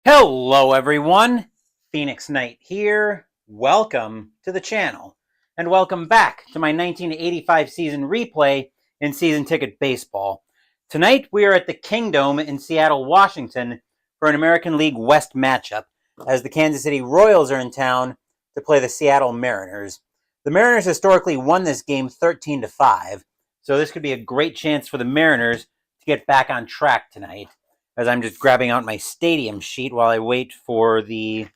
Hello everyone, Phoenix Knight here. Welcome to the channel, and welcome back to my 1985 season replay in Season Ticket Baseball. Tonight we are at the Kingdome in Seattle, Washington for an American League West matchup, as the Kansas City Royals are in town to play the Seattle Mariners. The Mariners historically won this game 13-5, so this could be a great chance for the Mariners to get back on track tonight. As I'm just grabbing out my stadium sheet while I wait for the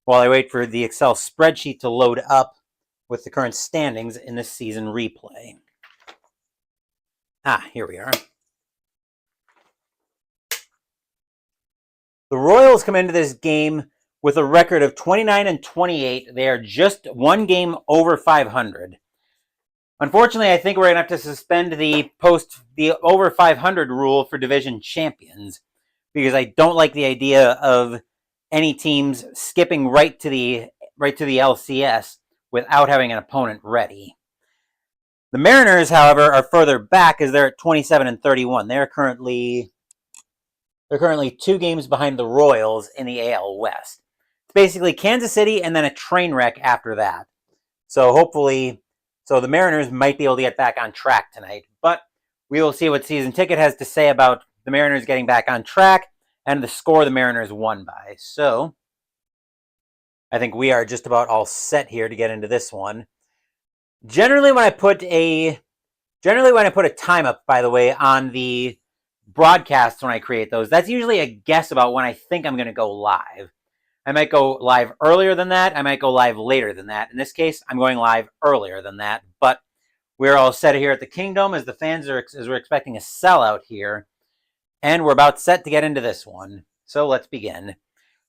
Excel spreadsheet to load up with the current standings in this season replay. Here we are. The Royals come into this game with a record of 29-28. They are just one game over 500. Unfortunately, I think we're going to have to suspend the over 500 rule for division champions, because I don't like the idea of any teams skipping right to the LCS without having an opponent ready. The Mariners, however, are further back as they're at 27-31. They're currently 2 games behind the Royals in the AL West. It's basically Kansas City and then a train wreck after that. So the Mariners might be able to get back on track tonight, but we will see what Season Ticket has to say about the Mariners getting back on track and the score the Mariners won by. So I think we are just about all set here to get into this one. Generally, when I put a time up, by the way, on the broadcasts when I create those, that's usually a guess about when I think I'm going to go live. I might go live earlier than that. I might go live later than that. In this case, I'm going live earlier than that. But we're all set here at the Kingdome as we're expecting a sellout here. And we're about set to get into this one. So let's begin.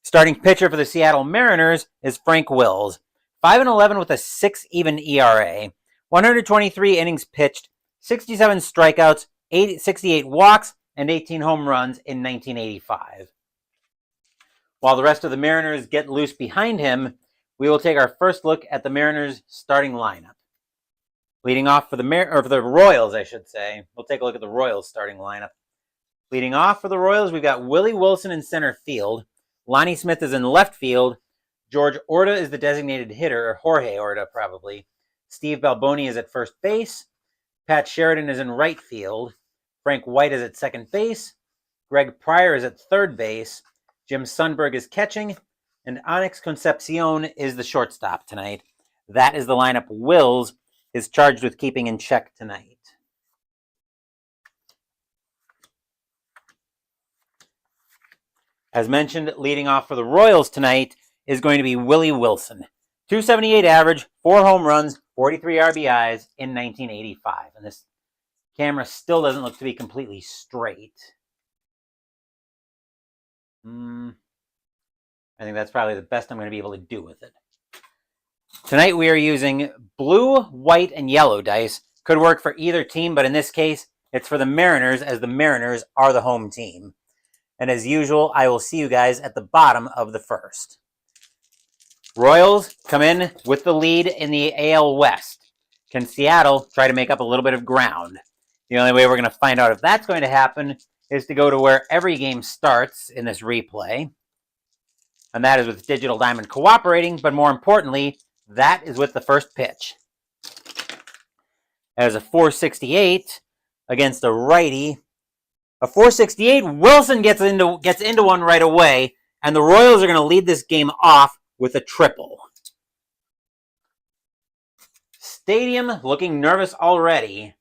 Starting pitcher for the Seattle Mariners is Frank Wills. 5-11 with a 6 even ERA. 123 innings pitched, 67 strikeouts, 68 walks, and 18 home runs in 1985. While the rest of the Mariners get loose behind him, we will take our first look at the Mariners' starting lineup. Leading off for the Royals, I should say. We'll take a look at the Royals' starting lineup. Leading off for the Royals, we've got Willie Wilson in center field. Lonnie Smith is in left field. George Orta is the designated hitter, or Jorge Orta probably. Steve Balboni is at first base. Pat Sheridan is in right field. Frank White is at second base. Greg Pryor is at third base. Jim Sundberg is catching, and Onyx Concepcion is the shortstop tonight. That is the lineup Wills is charged with keeping in check tonight. As mentioned, leading off for the Royals tonight is going to be Willie Wilson. 278 average, 4 home runs, 43 RBIs in 1985. And this camera still doesn't look to be completely straight. I think that's probably the best I'm going to be able to do with it. Tonight we are using blue, white, and yellow dice. Could work for either team, but in this case, it's for the Mariners, as the Mariners are the home team. And as usual, I will see you guys at the bottom of the first. Royals come in with the lead in the AL West. Can Seattle try to make up a little bit of ground? The only way we're going to find out if that's going to happen is to go to where every game starts in this replay. And that is with Digital Diamond cooperating, but more importantly, that is with the first pitch. As a 468 against a righty. A 468, Wilson gets into one right away, and the Royals are going to lead this game off with a triple. Stadium looking nervous already,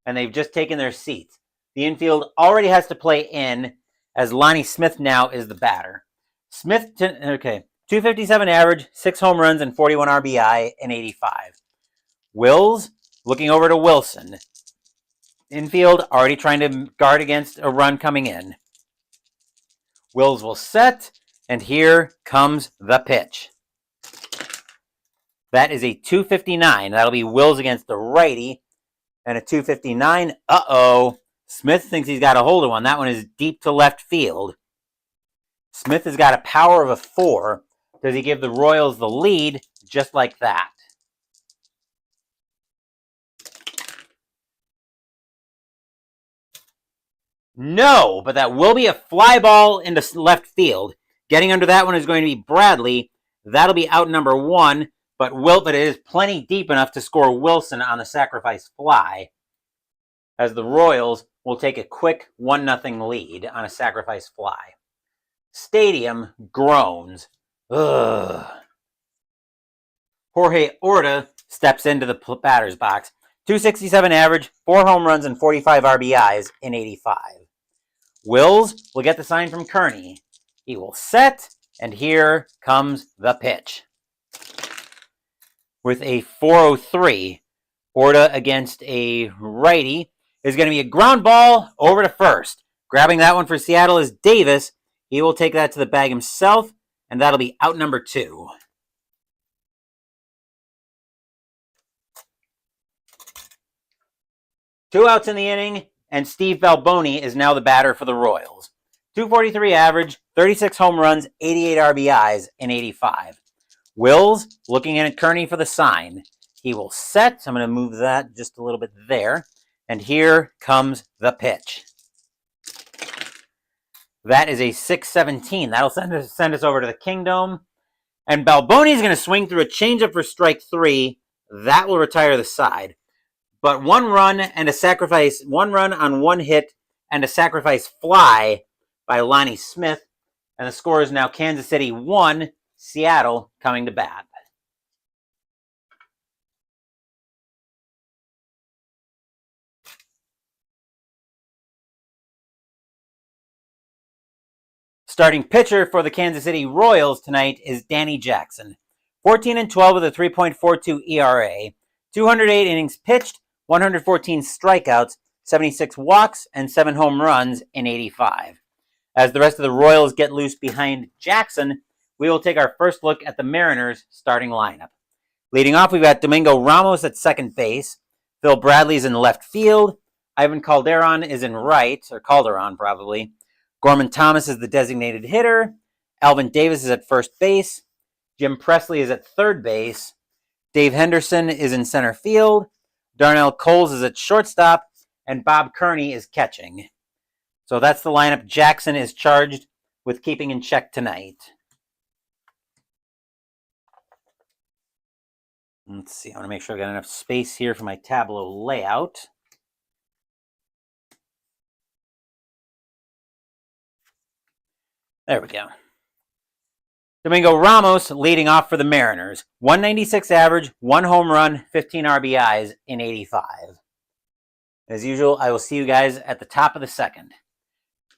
and they've just taken their seats. The infield already has to play in, as Lonnie Smith now is the batter. Smith, 257 average, 6 home runs, and 41 RBI in 85. Wills looking over to Wilson. Infield already trying to guard against a run coming in. Wills will set, and here comes the pitch. That is a 259. That'll be Wills against the righty, and a 259. Smith thinks he's got a hold of one. That one is deep to left field. Smith has got a power of a 4. Does he give the Royals the lead just like that? No, but that will be a fly ball into left field. Getting under that one is going to be Bradley. That'll be out number 1, but it is plenty deep enough to score Wilson on the sacrifice fly, as the Royals will take a quick 1-0 lead on a sacrifice fly. Stadium groans. Ugh. Jorge Orta steps into the batter's box. 267 average, 4 home runs, and 45 RBIs in 85. Wills will get the sign from Kearney. He will set, and here comes the pitch. With a 403, Orta against a righty is going to be a ground ball over to first. Grabbing that one for Seattle is Davis. He will take that to the bag himself, and that'll be out number 2. Two outs in the inning, and Steve Balboni is now the batter for the Royals. 243 average, 36 home runs, 88 RBIs in 85. Wills looking at Kearney for the sign. He will set. I'm going to move that just a little bit there. And here comes the pitch. That is a 6-17. That'll send us over to the Kingdome. And Balboni is going to swing through a changeup for strike 3. That will retire the side. But 1 run on 1 hit, and a sacrifice fly by Lonnie Smith. And the score is now Kansas City 1, Seattle coming to bat. Starting pitcher for the Kansas City Royals tonight is Danny Jackson. 14-12 with a 3.42 ERA, 208 innings pitched, 114 strikeouts, 76 walks, and 7 home runs in 85. As the rest of the Royals get loose behind Jackson, we will take our first look at the Mariners' starting lineup. Leading off, we've got Domingo Ramos at second base. Phil Bradley's in left field. Ivan Calderon is in right, or Calderon probably. Gorman Thomas is the designated hitter. Alvin Davis is at first base. Jim Presley is at third base. Dave Henderson is in center field. Darnell Coles is at shortstop. And Bob Kearney is catching. So that's the lineup Jackson is charged with keeping in check tonight. Let's see, I want to make sure I've got enough space here for my tableau layout. There we go. Domingo Ramos leading off for the Mariners. 196 average, 1 home run, 15 RBIs in 85. As usual, I will see you guys at the top of the second.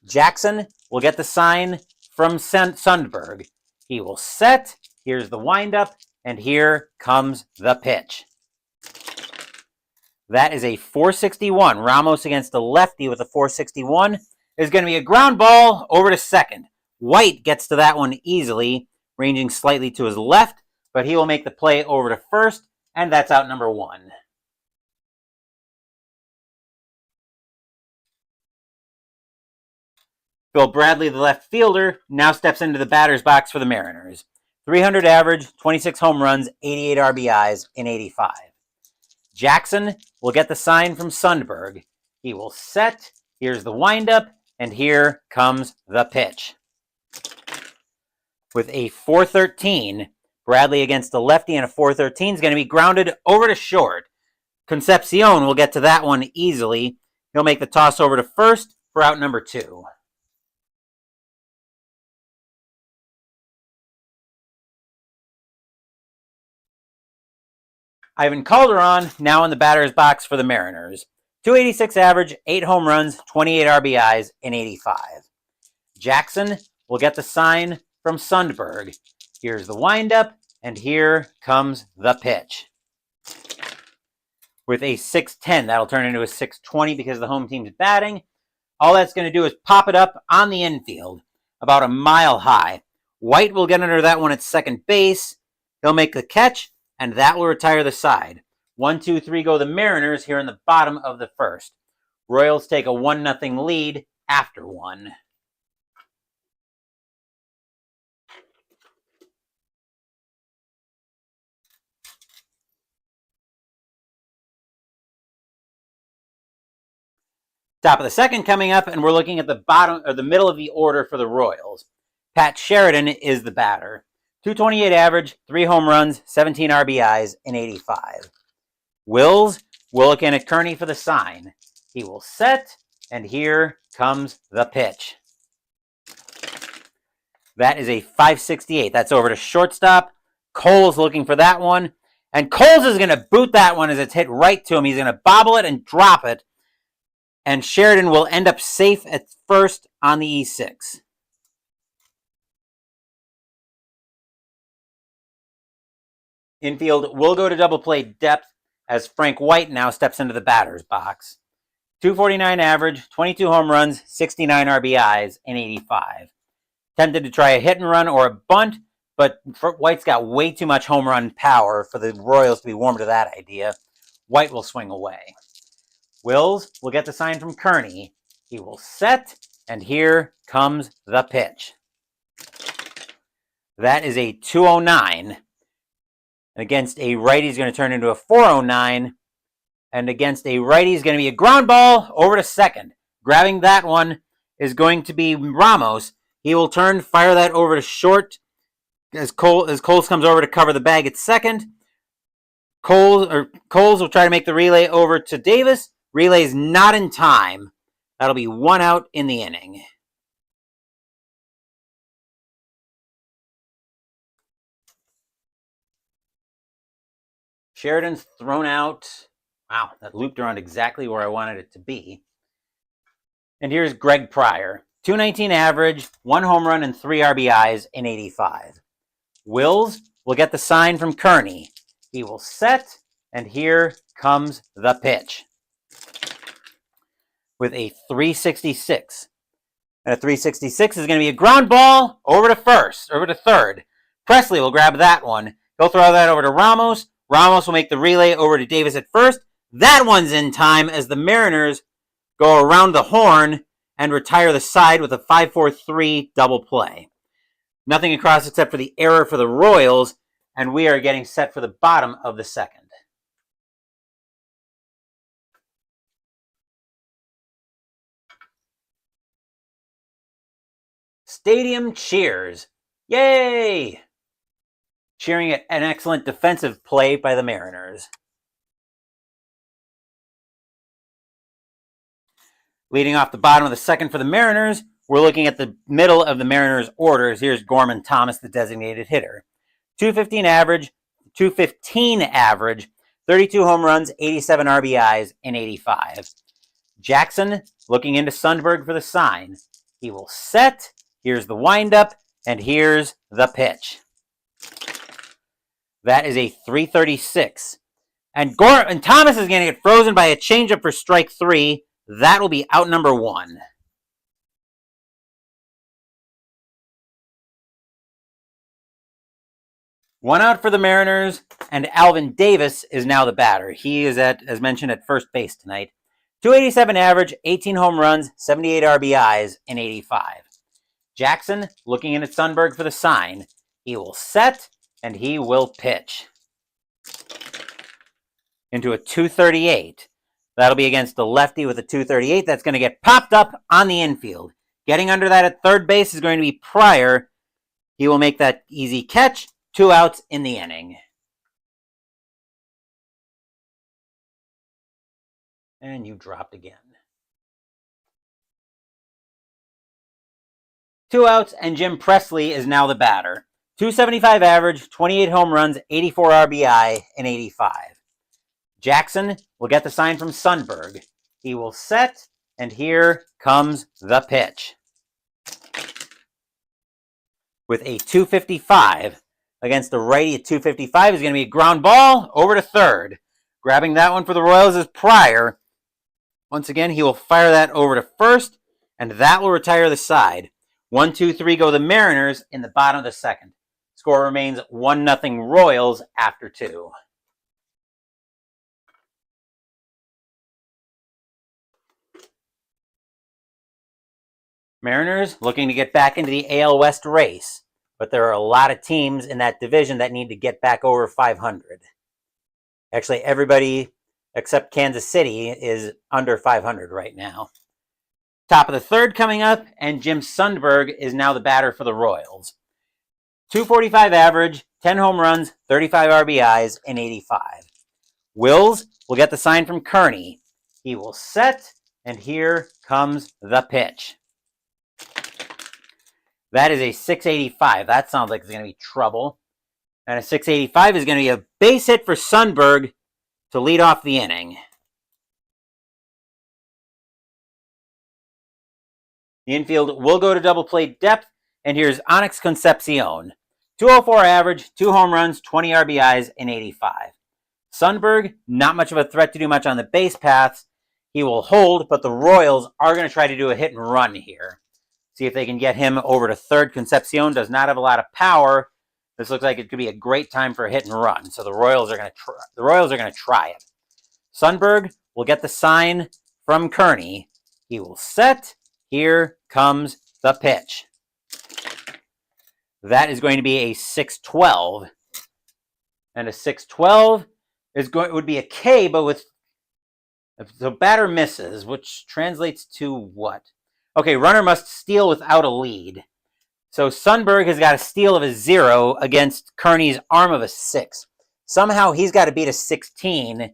Jackson will get the sign from Sundberg. He will set. Here's the windup, and here comes the pitch. That is a 461. Ramos against the lefty with a 461 is going to be a ground ball over to second. White gets to that one easily, ranging slightly to his left, but he will make the play over to first, and that's out number 1. Phil Bradley, the left fielder, now steps into the batter's box for the Mariners. 300 average, 26 home runs, 88 RBIs in 85. Jackson will get the sign from Sundberg. He will set. Here's the windup, and here comes the pitch. With a 413, Bradley against the lefty, and a 413 is going to be grounded over to short. Concepcion will get to that one easily. He'll make the toss over to first for out number 2. Ivan Calderon now in the batter's box for the Mariners. 286 average, 8 home runs, 28 RBIs in 85. Jackson will get the sign from Sundberg. Here's the windup, and here comes the pitch. With a 610, that'll turn into a 620 because the home team's batting. All that's going to do is pop it up on the infield, about a mile high. White will get under that one at second base. He'll make the catch, and that will retire the side. 1-2-3 go the Mariners here in the bottom of the first. Royals take a 1-0 lead after 1. Top of the second coming up, and we're looking at the bottom or the middle of the order for the Royals. Pat Sheridan is the batter. 228 average, 3 home runs, 17 RBIs in 85. Wills will look in at Kearney for the sign. He will set, and here comes the pitch. That is a 568. That's over to shortstop. Cole's looking for that one. And Coles is going to boot that one as it's hit right to him. He's going to bobble it and drop it. And Sheridan will end up safe at first on the E6. Infield will go to double play depth as Frank White now steps into the batter's box. 249 average, 22 home runs, 69 RBIs in 85. Tempted to try a hit and run or a bunt, but White's got way too much home run power for the Royals to be warm to that idea. White will swing away. Wills will get the sign from Kearney. He will set, and here comes the pitch. That is a 209. Against a righty, he's going to turn into a 409. And against a righty, he's going to be a ground ball over to second. Grabbing that one is going to be Ramos. He will turn, fire that over to short as Coles comes over to cover the bag at second. Coles will try to make the relay over to Davis. Relay's not in time. That'll be 1 out in the inning. Sheridan's thrown out. Wow, that looped around exactly where I wanted it to be. And here's Greg Pryor. 219 average, 1 home run, and 3 RBIs in 85. Wills will get the sign from Kearney. He will set, and here comes the pitch. With a 366. And a 366 is going to be a ground ball over to third. Presley will grab that one. He'll throw that over to Ramos. Ramos will make the relay over to Davis at first. That one's in time as the Mariners go around the horn and retire the side with a 5-4-3 double play. Nothing across except for the error for the Royals, and we are getting set for the bottom of the second. Stadium cheers. Yay! Cheering at an excellent defensive play by the Mariners. Leading off the bottom of the second for the Mariners, we're looking at the middle of the Mariners' orders. Here's Gorman Thomas, the designated hitter. 215 average, 32 home runs, 87 RBIs in 85. Jackson looking into Sundberg for the sign. He will set. Here's the windup, and here's the pitch. That is a 336. And Thomas is going to get frozen by a changeup for strike 3. That will be out number 1. One out for the Mariners, and Alvin Davis is now the batter. He is as mentioned, at first base tonight. 287 average, 18 home runs, 78 RBIs in 85. Jackson looking in at Sundberg for the sign. He will set, and he will pitch. Into a 238. That'll be against the lefty with a 238. That's going to get popped up on the infield. Getting under that at third base is going to be Pryor. He will make that easy catch. 2 outs in the inning. And you dropped again. 2 outs, and Jim Presley is now the batter. 275 average, 28 home runs, 84 RBI in 85. Jackson will get the sign from Sundberg. He will set, and here comes the pitch. With a 255 against the righty at 255 is going to be a ground ball over to third. Grabbing that one for the Royals is Pryor. Once again, he will fire that over to first, and that will retire the side. 1-2-3 go the Mariners in the bottom of the second. Score remains 1-0 Royals after 2. Mariners looking to get back into the AL West race, but there are a lot of teams in that division that need to get back over 500. Actually, everybody except Kansas City is under 500 right now. Top of the third coming up, and Jim Sundberg is now the batter for the Royals. 245 average, 10 home runs, 35 RBIs, and 85. Wills will get the sign from Kearney. He will set, and here comes the pitch. That is a 685. That sounds like it's going to be trouble. And a 685 is going to be a base hit for Sundberg to lead off the inning. The infield will go to double play depth, and here's Onyx Concepcion. 204 average, 2 home runs, 20 RBIs, and 85. Sundberg, not much of a threat to do much on the base paths. He will hold, but the Royals are going to try to do a hit and run here. See if they can get him over to third. Concepcion does not have a lot of power. This looks like it could be a great time for a hit and run. So the Royals are going to try it. Sundberg will get the sign from Kearney. He will set. Here comes the pitch. That is going to be a 612. And a 612 would be a K, but with the batter misses, which translates to what? Okay, runner must steal without a lead. So Sundberg has got a steal of a 0 against Kearney's arm of a 6. Somehow he's got to beat a 16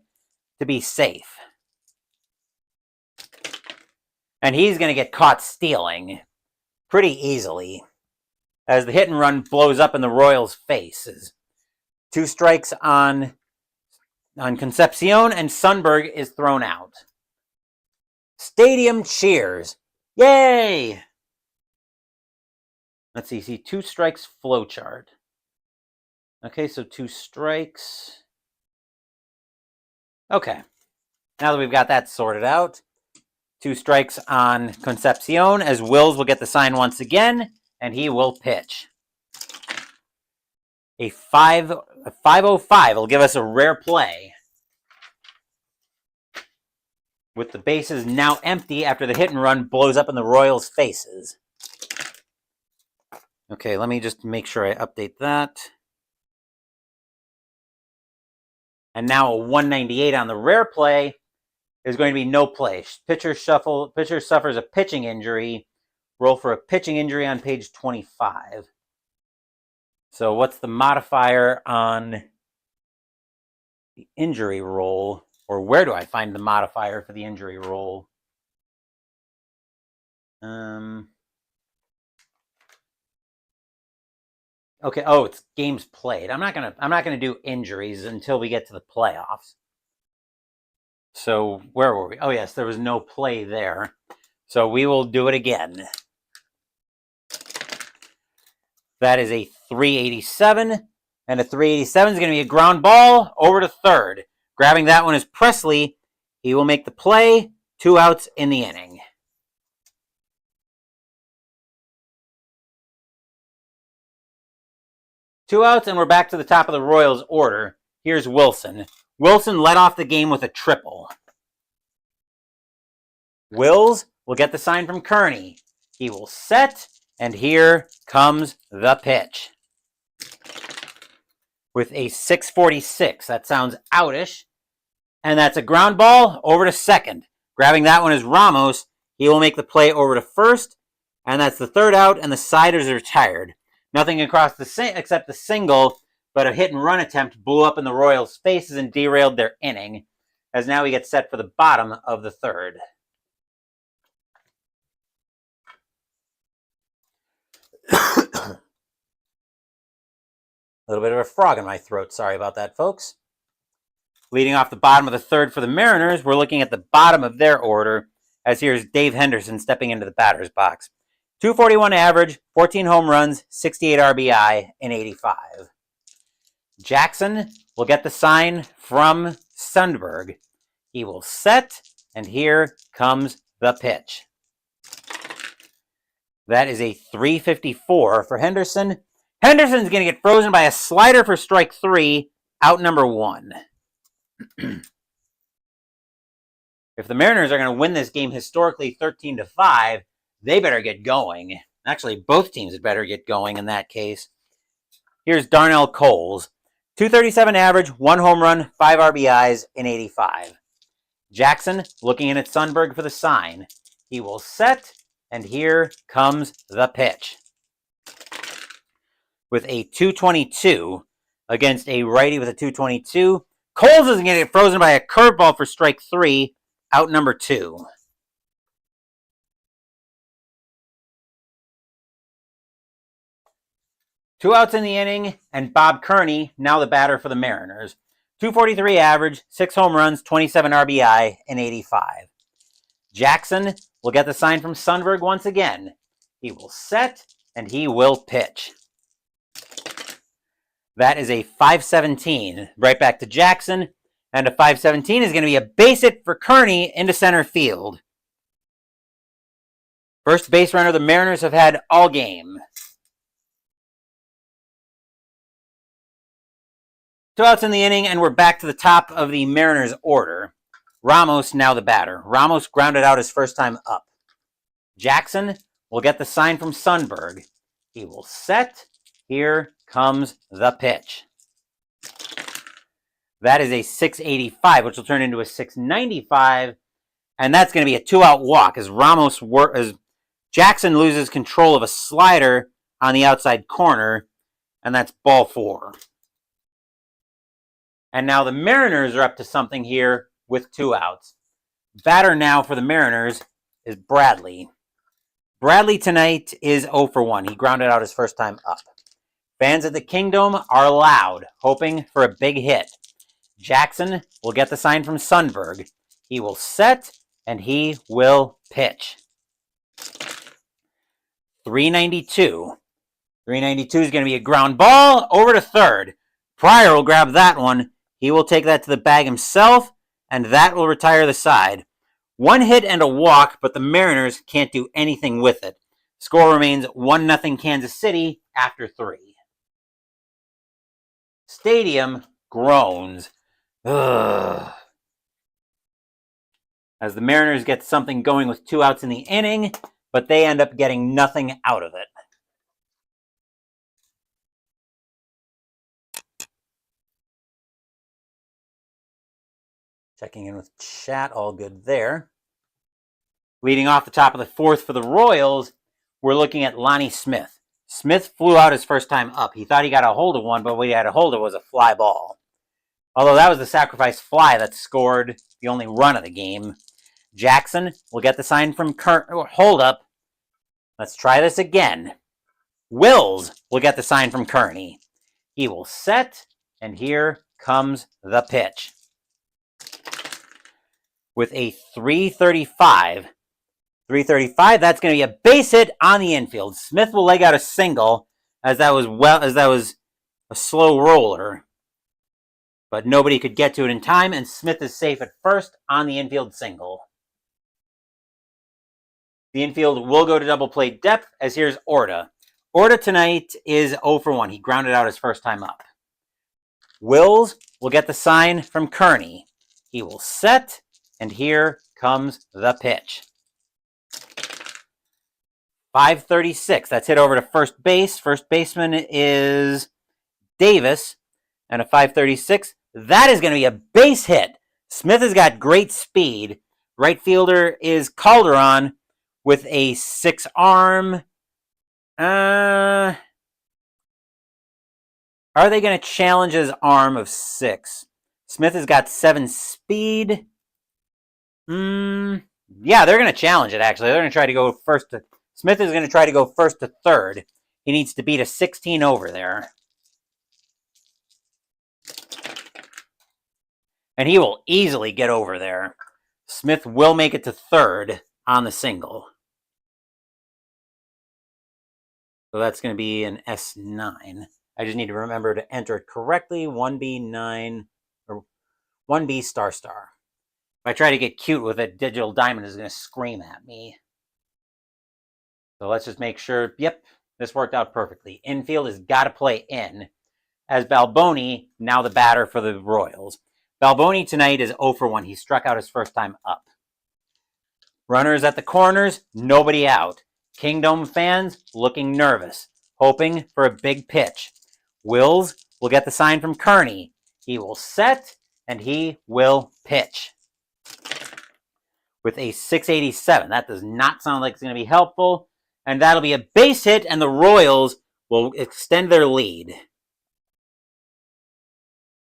to be safe. And he's going to get caught stealing pretty easily as the hit and run blows up in the Royals' faces. 2 strikes on Concepcion, and Sundberg is thrown out. Stadium cheers. Yay! Let's see 2 strikes flowchart. Okay, so 2 strikes. Okay, now that we've got that sorted out, 2 strikes on Concepcion, as Wills will get the sign once again, and he will pitch. A 505 will give us a rare play, with the bases now empty after the hit and run blows up in the Royals' faces. Okay, let me just make sure I update that. And now a 198 on the rare play is going to be no play. Pitcher suffers a pitching injury. Roll for a pitching injury on page 25. So what's the modifier on the injury roll? Or where do I find the modifier for the injury roll? Okay, it's games played. I'm not gonna do injuries until we get to the playoffs. So where were we? Oh yes, there was no play there. So we will do it again. That is a 387, and a 387 is going to be a ground ball over to third. Grabbing that one is Presley. He will make the play. 2 outs in the inning. Two outs, and we're back to the top of the Royals order. Here's Wilson. Wilson led off the game with a triple. Wills will get the sign from Kearney. He will set, and here comes the pitch. With a 646. That sounds outish. And that's a ground ball over to second. Grabbing that one is Ramos. He will make the play over to first. And that's the 3rd out, and the Siders are retired. Nothing across except the single, but a hit and run attempt blew up in the Royals' faces and derailed their inning, as now we get set for the bottom of the 3rd. A little bit of a frog in my throat. Sorry about that, folks. Leading off the bottom of the 3rd for the Mariners, we're looking at the bottom of their order, as here's Dave Henderson stepping into the batter's box. 241 average, 14 home runs, 68 RBI, and 85. Jackson will get the sign from Sundberg. He will set, and here comes the pitch. That is a 354 for Henderson. Henderson's going to get frozen by a slider for strike 3, out number 1. If the Mariners are going to win this game historically 13-5, they better get going. Actually, both teams had better get going in that case. Here's Darnell Coles. 237 average, 1 home run, 5 RBIs, and 85. Jackson looking in at Sundberg for the sign. He will set, and here comes the pitch. With a 222 against a righty with a 222. Coles is going to get frozen by a curveball for strike 3, out number 2. Two outs in the inning, and Bob Kearney, now the batter for the Mariners. 243 average, 6 home runs, 27 RBI, and 85. Jackson will get the sign from Sundberg once again. He will set, and he will pitch. That is a 5-17. Right back to Jackson, and a 5-17 is going to be a base hit for Kearney into center field. First base runner the Mariners have had all game. 2 outs in the inning, and we're back to the top of the Mariners order. Ramos now the batter. Ramos grounded out his first time up. Jackson will get the sign from Sundberg. He will set. Here comes the pitch. That is a 685, which will turn into a 695, and that's going to be a 2-out walk as Jackson loses control of a slider on the outside corner, and that's ball 4. And now the Mariners are up to something here with 2 outs. Batter now for the Mariners is Bradley. Bradley tonight is 0 for 1. He grounded out his first time up. Fans at the Kingdome are loud, hoping for a big hit. Jackson will get the sign from Sundberg. He will set, and he will pitch. 392. 392 is going to be a ground ball over to third. Pryor will grab that one. He will take that to the bag himself, and that will retire the side. 1 hit and a walk, but the Mariners can't do anything with it. Score remains 1-0 Kansas City after 3. Stadium groans. Ugh. As the Mariners get something going with 2 outs in the inning, but they end up getting nothing out of it. Checking in with chat, all good there. Leading off the top of the 4th for the Royals, we're looking at Lonnie Smith. Smith flew out his first time up. He thought he got a hold of one, but what he had a hold of was a fly ball. Although that was the sacrifice fly that scored the only run of the game. Jackson will get the sign from hold up. Let's try this again. Wills will get the sign from Kearney. He will set, and here comes the pitch. With a 335. 335, that's going to be a base hit on the infield. Smith will leg out a single, as that was a slow roller. But nobody could get to it in time, and Smith is safe at first on the infield single. The infield will go to double play depth, as here's Orta. Orta tonight is 0 for 1. He grounded out his first time up. Wills will get the sign from Kearney. He will set, and here comes the pitch. 536. That's hit over to first base. First baseman is Davis. And a 536. That is going to be a base hit. Smith has got great speed. Right fielder is Calderon with a 6-arm. Are they going to challenge his arm of 6? Smith has got 7 speed. Yeah, they're going to challenge it, actually. They're going to try to go first to... Smith is going to try to go first to third. He needs to beat a 16 over there. And he will easily get over there. Smith will make it to third on the single. So that's going to be an S9. I just need to remember to enter it correctly. 1B9, or 1B star star. If I try to get cute with it, Digital Diamond is going to scream at me. So let's just make sure, yep, this worked out perfectly. Infield has got to play in, as Balboni, now the batter for the Royals. Balboni tonight is 0 for 1. He struck out his first time up. Runners at the corners, nobody out. Kingdome fans looking nervous, hoping for a big pitch. Wills will get the sign from Kearney. He will set, and he will pitch. with a 687. That does not sound like it's going to be helpful. And that'll be a base hit, and the Royals will extend their lead.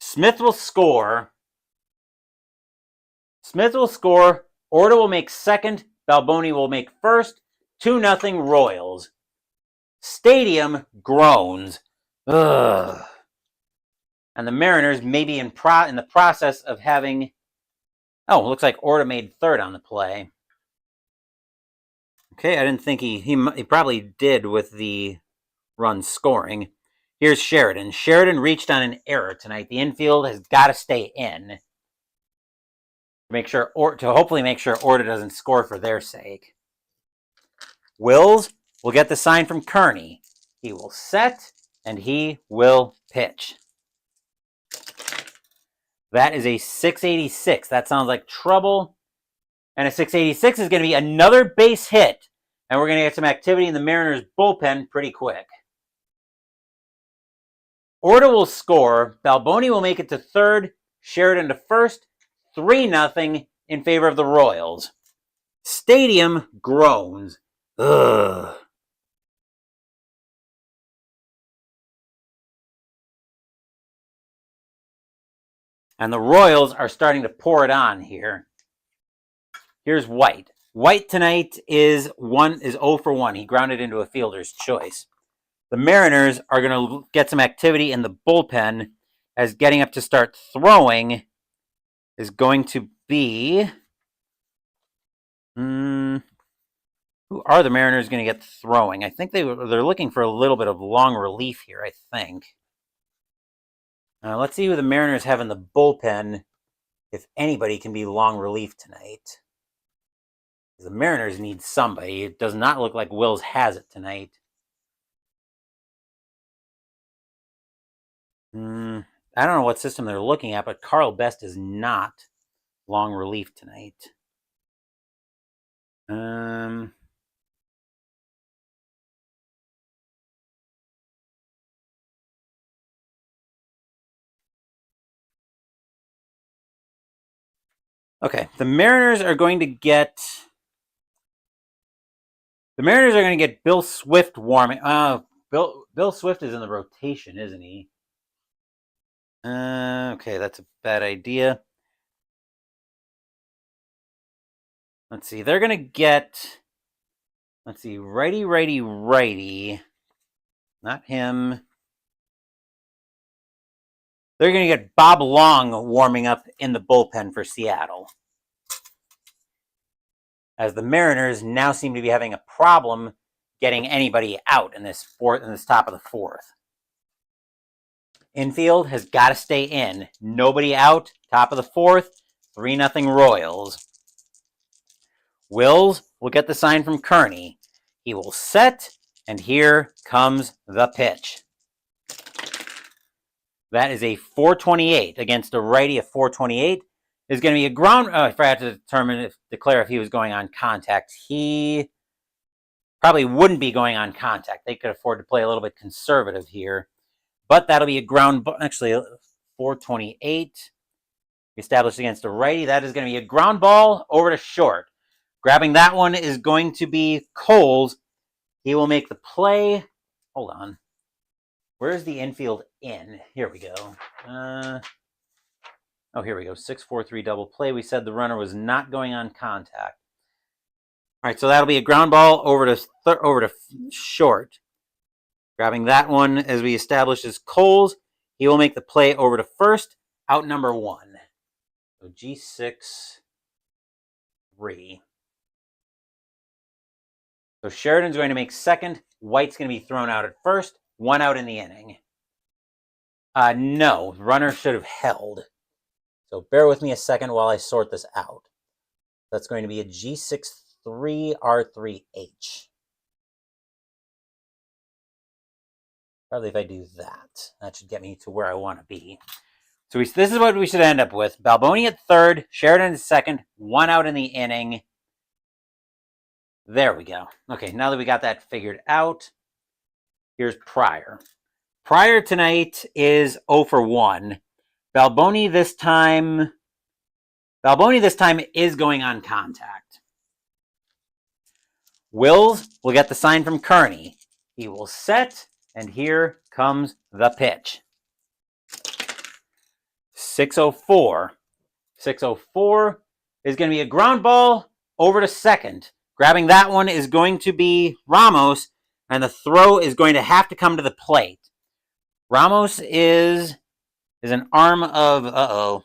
Smith will score. Orta will make second. Balboni will make first. 2-0 Royals. Stadium groans. Ugh. And the Mariners may be in the process of having... Oh, looks like Orta made third on the play. Okay, I didn't think he probably did with the run scoring. Here's Sheridan. Sheridan reached on an error tonight. The infield has got to stay in. To hopefully make sure Orta doesn't score for their sake. Wills will get the sign from Kearney. He will set, and he will pitch. That is a 686. That sounds like trouble. And a 686 is going to be another base hit. And we're going to get some activity in the Mariners bullpen pretty quick. Orta will score. Balboni will make it to third. Sheridan to first. 3-0 in favor of the Royals. Stadium groans. Ugh. And the Royals are starting to pour it on here. Here's White. White tonight is 0 for 1. He grounded into a fielder's choice. The Mariners are going to get some activity in the bullpen, as getting up to start throwing is going to be... who are the Mariners going to get throwing? I think they're looking for a little bit of long relief here, I think. Let's see who the Mariners have in the bullpen, if anybody can be long relief tonight. The Mariners need somebody. It does not look like Wills has it tonight. I don't know what system they're looking at, but Carl Best is not long relief tonight. Okay, the Mariners are going to get Bill Swift warming. Bill Swift is in the rotation, isn't he? Okay, that's a bad idea. Let's see. They're going to get... Let's see. Righty. Not him. They're going to get Bob Long warming up in the bullpen for Seattle. As the Mariners now seem to be having a problem getting anybody out in this top of the fourth. Infield has got to stay in. Nobody out. Top of the fourth. 3-0 Royals. Wills will get the sign from Kearney. He will set, and here comes the pitch. That is a 428 against a righty. A 428 is going to be a ground. If I had to declare if he was going on contact, he probably wouldn't be going on contact. They could afford to play a little bit conservative here. But that'll be a ground ball. Actually, 428 established against a righty. That is going to be a ground ball over to short. Grabbing that one is going to be Coles. He will make the play. Hold on. Where's the infield in? Here we go. Here we go. 6-4-3 double play. We said the runner was not going on contact. All right, so that'll be a ground ball over to short. Grabbing that one, as we established, is Coles. He will make the play over to first. Out number 1. So G6-3. So Sheridan's going to make second. White's going to be thrown out at first. 1 out in the inning. No, runner should have held. So bear with me a second while I sort this out. That's going to be a G6-3R3H. Probably if I do that. That should get me to where I want to be. So this is what we should end up with. Balboni at third. Sheridan at second. 1 out in the inning. There we go. Okay, now that we got that figured out, here's Pryor. Pryor tonight is 0 for 1. Balboni this time is going on contact. Wills will get the sign from Kearney. He will set, and here comes the pitch. 604. 604 is going to be a ground ball over to second. Grabbing that one is going to be Ramos, and the throw is going to have to come to the plate. Ramos is an arm of,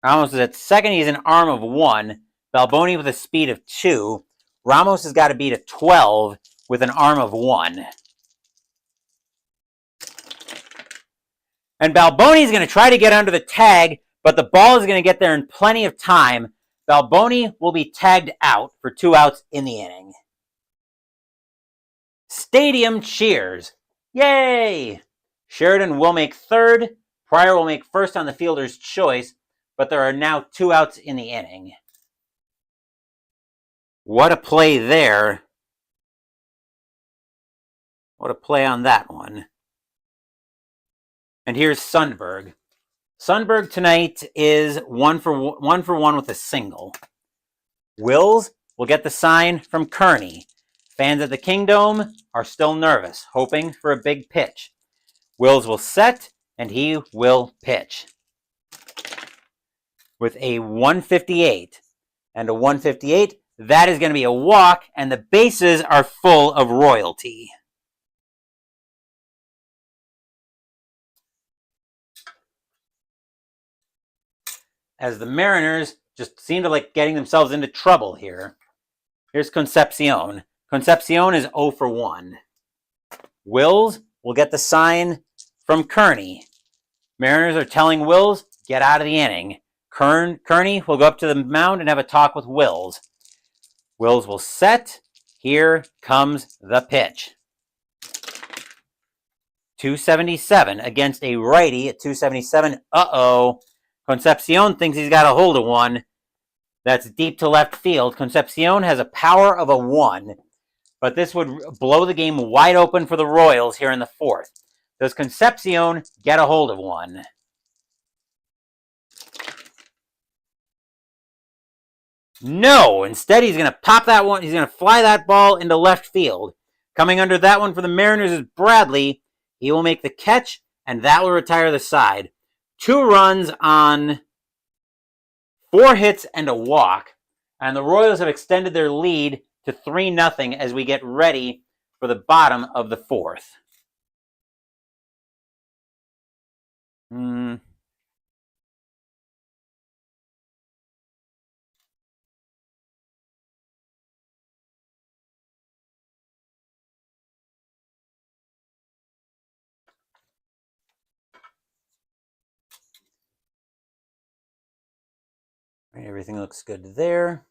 Ramos is at second. He's an arm of 1. Balboni with a speed of 2. Ramos has got to beat a 12 with an arm of 1. And Balboni is going to try to get under the tag, but the ball is going to get there in plenty of time. Balboni will be tagged out for 2 outs in the inning. Stadium cheers. Yay! Sheridan will make third. Pryor will make first on the fielder's choice, but there are now 2 outs in the inning. What a play there. What a play on that one. And here's Sundberg. Sundberg tonight is 1 for 1 with a single. Wills will get the sign from Kearney. Fans at the Kingdome are still nervous, hoping for a big pitch. Wills will set, and he will pitch. With a 158. And a 158, that is going to be a walk, and the bases are full of royalty. As the Mariners just seem to like getting themselves into trouble here. Here's Concepcion. Concepcion is 0 for 1. Wills will get the sign from Kearney. Mariners are telling Wills, get out of the inning. Kearney will go up to the mound and have a talk with Wills. Wills will set. Here comes the pitch. 277 against a righty at 277. Concepcion thinks he's got a hold of one. That's deep to left field. Concepcion has a power of a 1, but this would blow the game wide open for the Royals here in the 4th. Does Concepcion get a hold of one? No. Instead, he's going to pop that one. He's going to fly that ball into left field. Coming under that one for the Mariners is Bradley. He will make the catch, and that will retire the side. 2 runs on 4 hits and a walk, and the Royals have extended their lead to 3-0 as we get ready for the bottom of the 4th. Everything looks good there.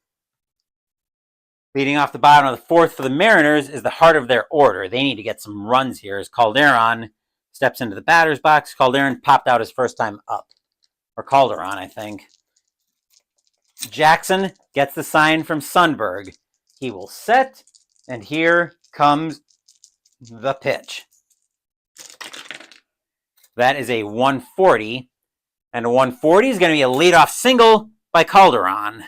Leading off the bottom of the 4th for the Mariners is the heart of their order. They need to get some runs here as Calderon steps into the batter's box. Calderon popped out his first time up. Or Calderon, I think. Jackson gets the sign from Sundberg. He will set, and here comes the pitch. That is a 140. And a 140 is going to be a leadoff single by Calderon.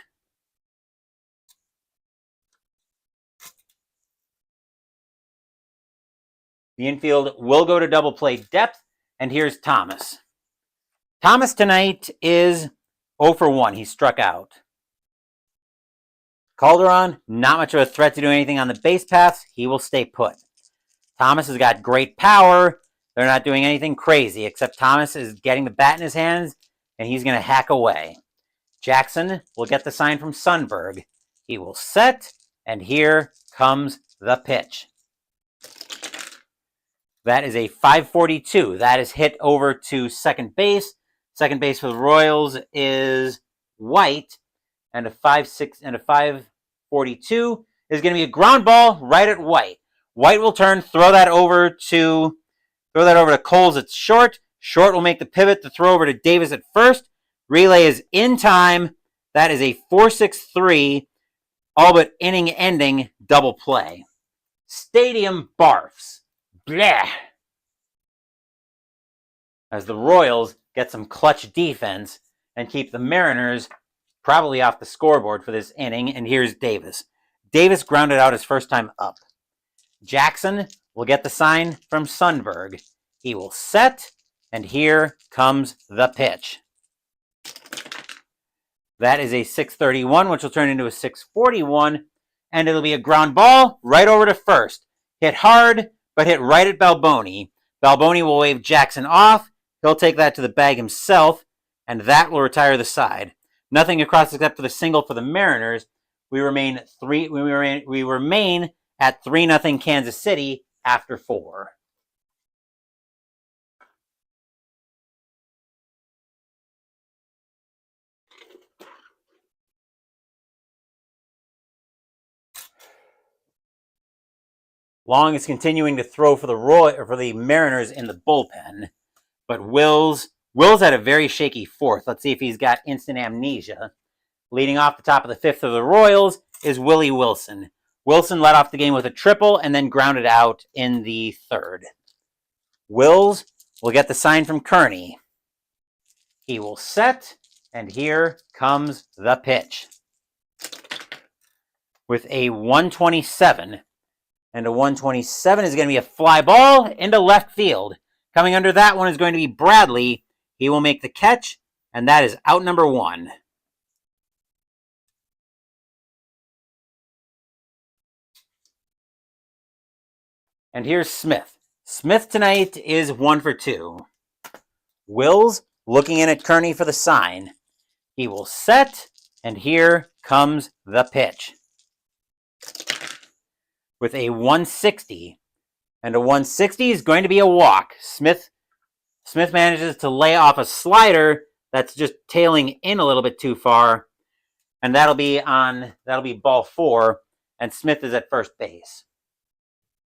The infield will go to double play depth, and here's Thomas. Thomas tonight is 0 for 1. He struck out. Calderon, not much of a threat to do anything on the base paths. He will stay put. Thomas has got great power. They're not doing anything crazy, except Thomas is getting the bat in his hands, and he's going to hack away. Jackson will get the sign from Sundberg. He will set, and here comes the pitch. That is a 542. That is hit over to second base. Second base for the Royals is White, and a 5-6 and a 542 is going to be a ground ball right at White. White will turn, throw that over to Coles at short. Short will make the pivot to throw over to Davis at first. Relay is in time. That is a 4-6-3, all but inning-ending double play. Stadium barfs. Blech. As the Royals get some clutch defense and keep the Mariners probably off the scoreboard for this inning. And here's Davis. Davis grounded out his first time up. Jackson will get the sign from Sundberg. He will set, and here comes the pitch. That is a 631, which will turn into a 641, and it'll be a ground ball right over to first. Hit hard, but hit right at Balboni. Balboni will wave Jackson off. He'll take that to the bag himself, and that will retire the side. Nothing across except for the single for the Mariners. We remain at 3-0 Kansas City after 4. Long is continuing to throw for the Mariners in the bullpen, but Wills had a very shaky fourth. Let's see if he's got instant amnesia. Leading off the top of the fifth of the Royals is Willie Wilson. Wilson led off the game with a triple and then grounded out in the third. Wills will get the sign from Kearney. He will set, and here comes the pitch. With a 127. And a 127 is going to be a fly ball into left field. Coming under that one is going to be Bradley. He will make the catch, and that is out number 1. And here's Smith. Smith tonight is 1 for 2. Wills looking in at Kearney for the sign. He will set, and here comes the pitch. With a 160. And a 160 is going to be a walk. Smith manages to lay off a slider that's just tailing in a little bit too far. And that'll be ball 4. And Smith is at first base.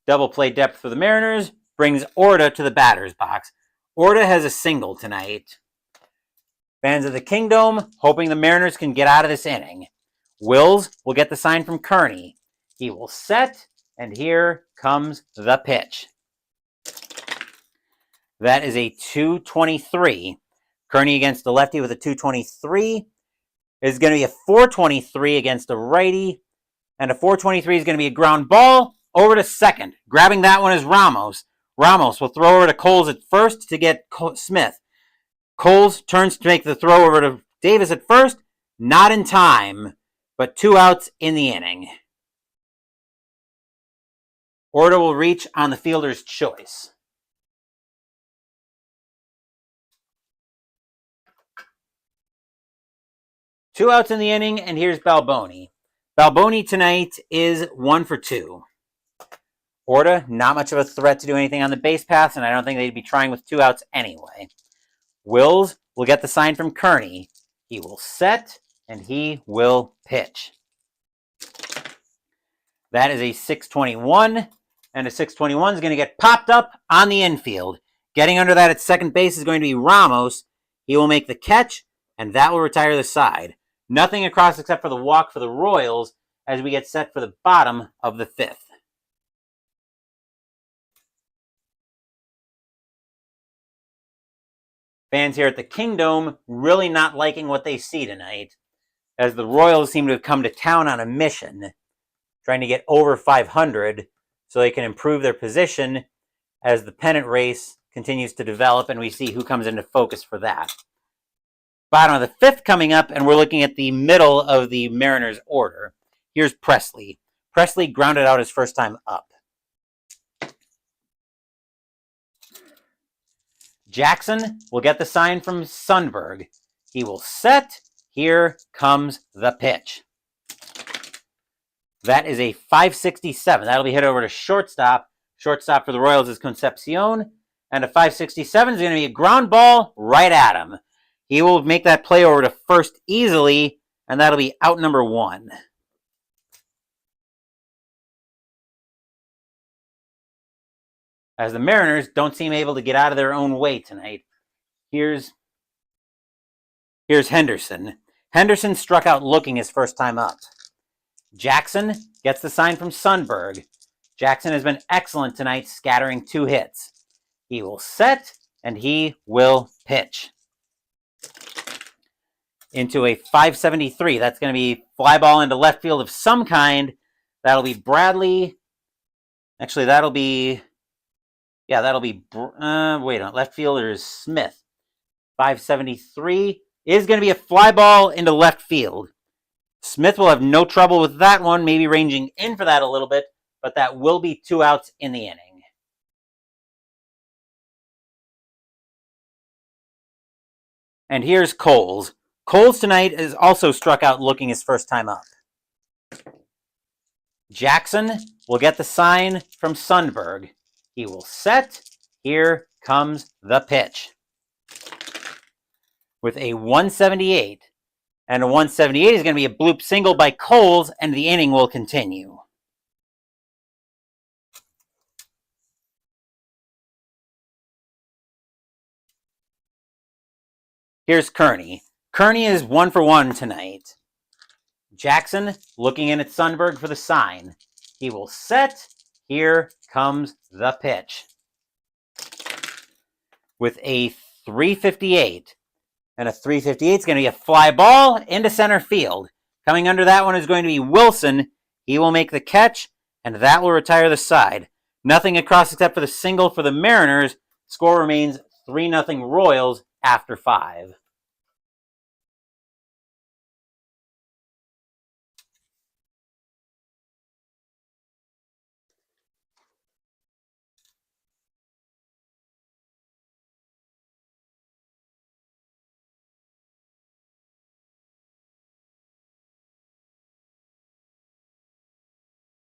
Double play depth for the Mariners brings Orta to the batter's box. Orta has a single tonight. Fans of the Kingdome hoping the Mariners can get out of this inning. Wills will get the sign from Kearney. He will set, and here comes the pitch. That is a 223. Kearney against the lefty with a 223 is going to be a 423 against a righty, and a 423 is going to be a ground ball over to second. Grabbing that one is Ramos. Ramos will throw over to Coles at first to get Smith. Coles turns to make the throw over to Davis at first. Not in time, but 2 outs in the inning. Orta will reach on the fielder's choice. Two outs in the inning, and here's Balboni. Balboni tonight is 1 for 2. Orta, not much of a threat to do anything on the base paths, and I don't think they'd be trying with 2 outs anyway. Wills will get the sign from Kearney. He will set, and he will pitch. That is a 621, and a 621 is going to get popped up on the infield. Getting under that at second base is going to be Ramos. He will make the catch, and that will retire the side. Nothing across except for the walk for the Royals as we get set for the bottom of the 5th. Fans here at the Kingdome really not liking what they see tonight, as the Royals seem to have come to town on a mission, trying to get over 500 so they can improve their position as the pennant race continues to develop, and we see who comes into focus for that. Bottom of the 5th coming up, and we're looking at the middle of the Mariners order. Here's Presley. Presley grounded out his first time up. Jackson will get the sign from Sundberg. He will set. Here comes the pitch. That is a 567. That'll be hit over to shortstop. Shortstop for the Royals is Concepcion. And a 567 is going to be a ground ball right at him. He will make that play over to first easily, and that'll be out number 1. As the Mariners don't seem able to get out of their own way tonight. Here's Henderson. Henderson struck out looking his first time up. Jackson gets the sign from Sundberg. Jackson has been excellent tonight, scattering 2 hits. He will set, and he will pitch. Into a 573. That's going to be fly ball into left field of some kind. That'll be Bradley. Actually, that'll be wait a minute. Left fielder is Smith. 573 is going to be a fly ball into left field. Smith will have no trouble with that one, maybe ranging in for that a little bit, but that will be 2 outs in the inning. And here's Coles. Coles tonight is also struck out looking his first time up. Jackson will get the sign from Sundberg. He will set. Here comes the pitch. With a 178. And a 178 is going to be a bloop single by Coles, and the inning will continue. Here's Kearney. Kearney is 1-for-1 tonight. Jackson looking in at Sundberg for the sign. He will set. Here comes the pitch. With a 358. And a 358 is going to be a fly ball into center field. Coming under that one is going to be Wilson. He will make the catch, and that will retire the side. Nothing across except for the single for the Mariners. Score remains 3-0 Royals after 5.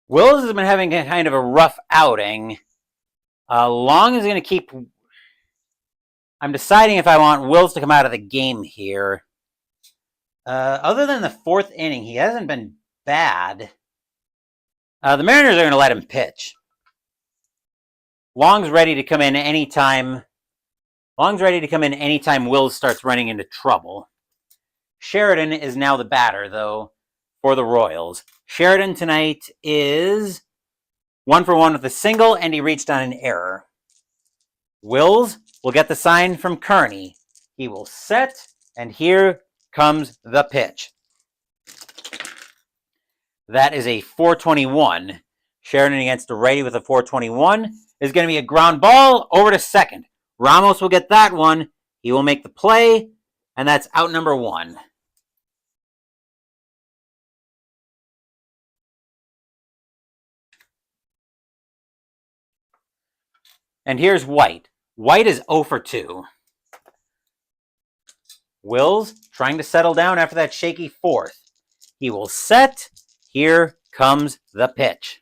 Wills has been having a kind of a rough outing. Long is going to keep... I'm deciding if I want Wills to come out of the game here. Other than the 4th inning, he hasn't been bad. The Mariners are going to let him pitch. Long's ready to come in anytime. Wills starts running into trouble. Sheridan is now the batter, though, for the Royals. Sheridan tonight is 1-for-1 with a single, and he reached on an error. Wills will get the sign from Kearney. He will set, and here comes the pitch. That is a 421. Sheridan against a righty with a 421 is going to be a ground ball over to second. Ramos will get that one. He will make the play, and that's out number 1. And here's White. White is 0 for 2. Wills trying to settle down after that shaky 4th. He will set. Here comes the pitch.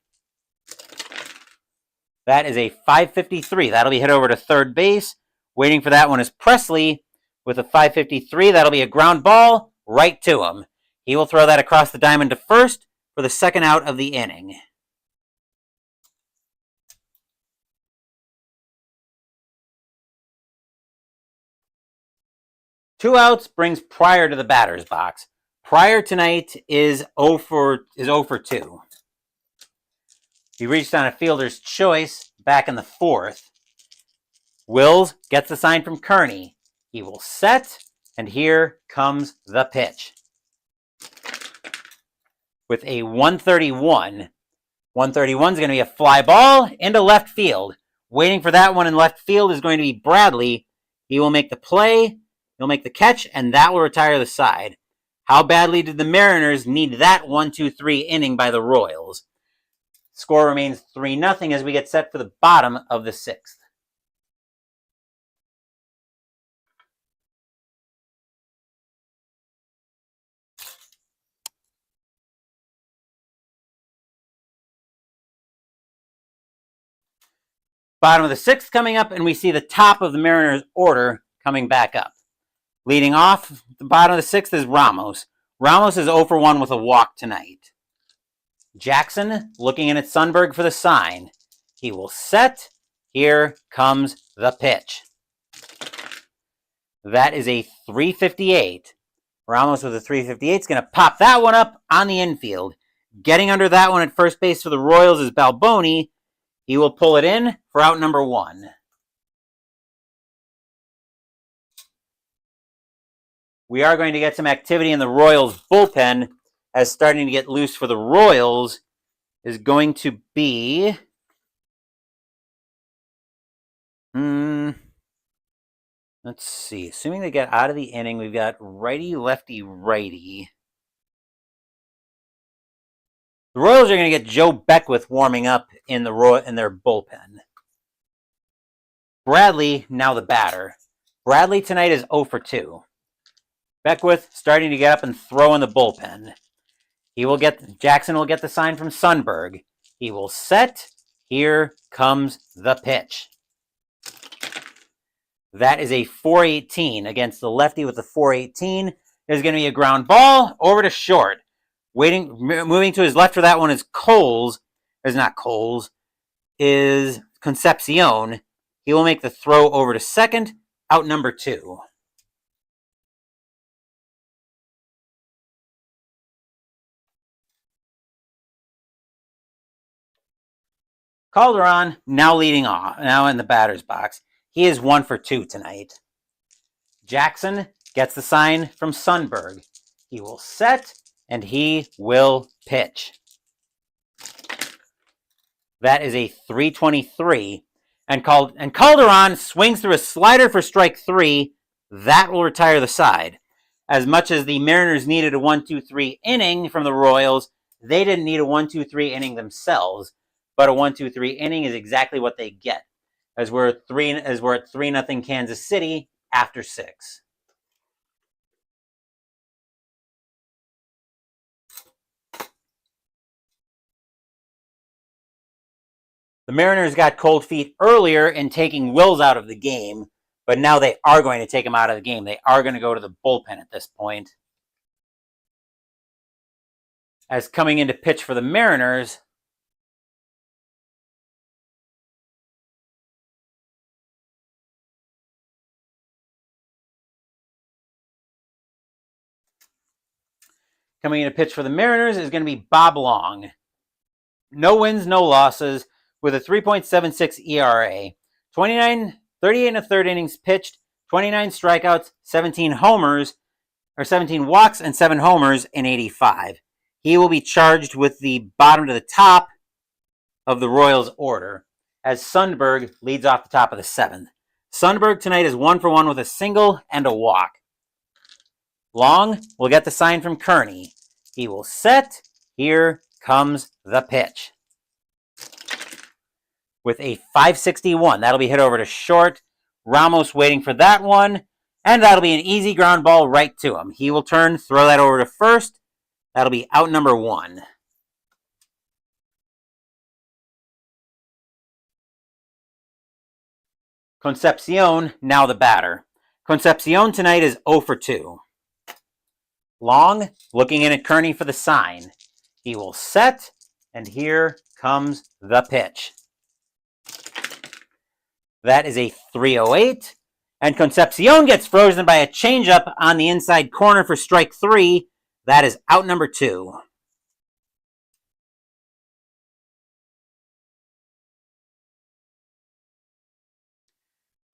That is a 553. That'll be hit over to third base. Waiting for that one is Presley with a 553. That'll be a ground ball right to him. He will throw that across the diamond to first for the 2nd out of the inning. Two outs brings Pryor to the batter's box. Pryor tonight is 0 for 2. He reached on a fielder's choice back in the 4th. Wills gets the sign from Kearney. He will set, and here comes the pitch. With a 131. 131 is going to be a fly ball into left field. Waiting for that one in left field is going to be Bradley. He will make the play. He'll make the catch, and that will retire the side. How badly did the Mariners need that 1-2-3 inning by the Royals? Score remains 3-0 as we get set for the bottom of the 6th. Bottom of the 6th coming up, and we see the top of the Mariners' order coming back up. Leading off the bottom of the 6th is Ramos. Ramos is 0 for 1 with a walk tonight. Jackson looking in at Sundberg for the sign. He will set. Here comes the pitch. That is a 358. Ramos with a 358 is going to pop that one up on the infield. Getting under that one at first base for the Royals is Balboni. He will pull it in for out number 1. We are going to get some activity in the Royals bullpen as starting to get loose for the Royals is going to be... let's see. Assuming they get out of the inning, we've got righty, lefty, righty. The Royals are going to get Joe Beckwith warming up in their bullpen. Bradley, now the batter. Bradley tonight is 0 for 2. Beckwith starting to get up and throw in the bullpen. Jackson will get the sign from Sundberg. He will set. Here comes the pitch. That is a 4-18 against the lefty with the 4-18. There's going to be a ground ball over to short. Moving to his left for that one is is Concepcion. He will make the throw over to second, out number 2. Calderon now leading off, now in the batter's box. He is 1 for 2 tonight. Jackson gets the sign from Sundberg. He will set, and he will pitch. That is a 3-23. And Calderon swings through a slider for strike 3. That will retire the side. As much as the Mariners needed a 1-2-3 inning from the Royals, they didn't need a 1-2-3 inning themselves. But a 1-2-3 inning is exactly what they get. As we're at 3-0 Kansas City after 6. The Mariners got cold feet earlier in taking Wills out of the game, but now they are going to take him out of the game. They are going to go to the bullpen at this point. As coming in to pitch for the Mariners, is going to be Bob Long. No wins, no losses, with a 3.76 ERA. 38 and a third innings pitched, 29 strikeouts, 17 walks and 7 homers in 85. He will be charged with the bottom to the top of the Royals order as Sundberg leads off the top of the 7th. Sundberg tonight is 1 for 1 with a single and a walk. Long will get the sign from Kearney. He will set. Here comes the pitch. With a 561. That'll be hit over to short. Ramos waiting for that one. And that'll be an easy ground ball right to him. He will turn, throw that over to first. That'll be out number 1. Concepcion, now the batter. Concepcion tonight is 0 for 2. Long, looking in at Kearney for the sign. He will set, and here comes the pitch. That is a 3-0-8, and Concepcion gets frozen by a changeup on the inside corner for strike 3. That is out number 2.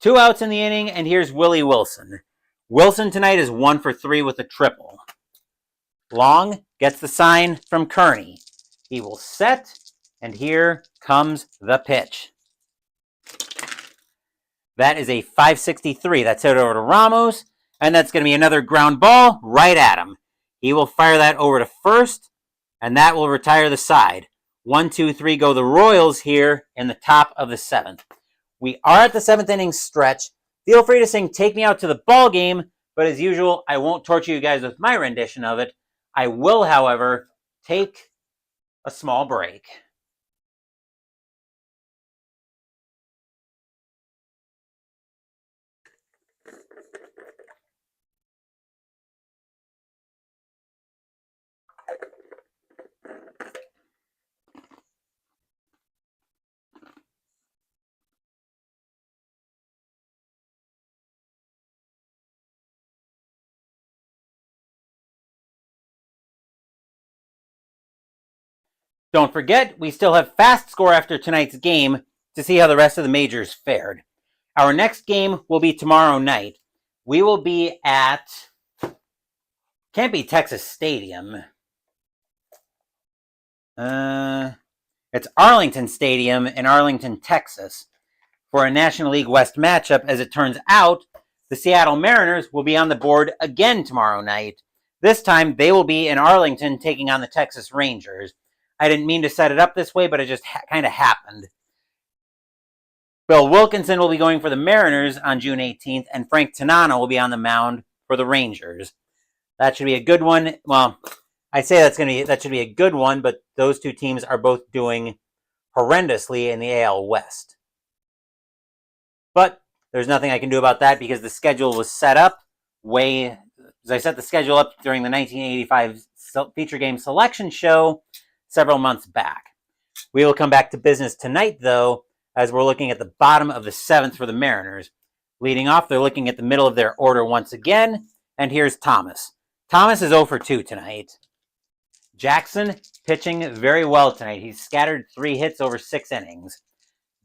Two outs in the inning, and here's Willie Wilson. Wilson tonight is 1 for 3 with a triple. Long gets the sign from Kearney. He will set, and here comes the pitch. That is a 563. That's hit over to Ramos, and that's going to be another ground ball right at him. He will fire that over to first, and that will retire the side. 1, 2, 3 go the Royals here in the top of the 7th. We are at the 7th inning stretch. Feel free to sing "Take Me Out to the Ball Game," but as usual, I won't torture you guys with my rendition of it. I will, however, take a small break. Don't forget, we still have fast score after tonight's game to see how the rest of the majors fared. Our next game will be tomorrow night. We will be at, can't be Texas Stadium. It's Arlington Stadium in Arlington, Texas, for a National League West matchup. As it turns out, the Seattle Mariners will be on the board again tomorrow night. This time, they will be in Arlington taking on the Texas Rangers. I didn't mean to set it up this way, but it just kind of happened. Bill Wilkinson will be going for the Mariners on June 18th, and Frank Tanana will be on the mound for the Rangers. That should be a good one. Well, I say that should be a good one, but those two teams are both doing horrendously in the AL West. But there's nothing I can do about that because the schedule was set up as I set the schedule up during the 1985 feature game selection show several months back. We will come back to business tonight, though, as we're looking at the bottom of the 7th for the Mariners. Leading off, they're looking at the middle of their order once again, and here's Thomas. Thomas is 0 for 2 tonight. Jackson pitching very well tonight. He's scattered 3 hits over 6 innings.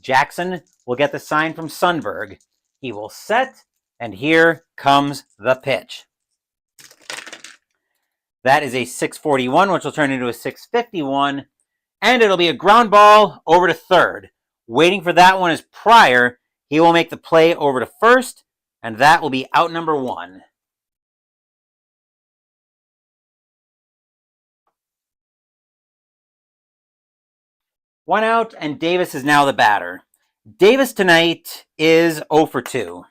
Jackson will get the sign from Sundberg. He will set, and here comes the pitch. That is a 641, which will turn into a 651, and it'll be a ground ball over to third. Waiting for that one is Pryor. He will make the play over to first, and that will be out number 1. One out, and Davis is now the batter. Davis tonight is 0 for 2.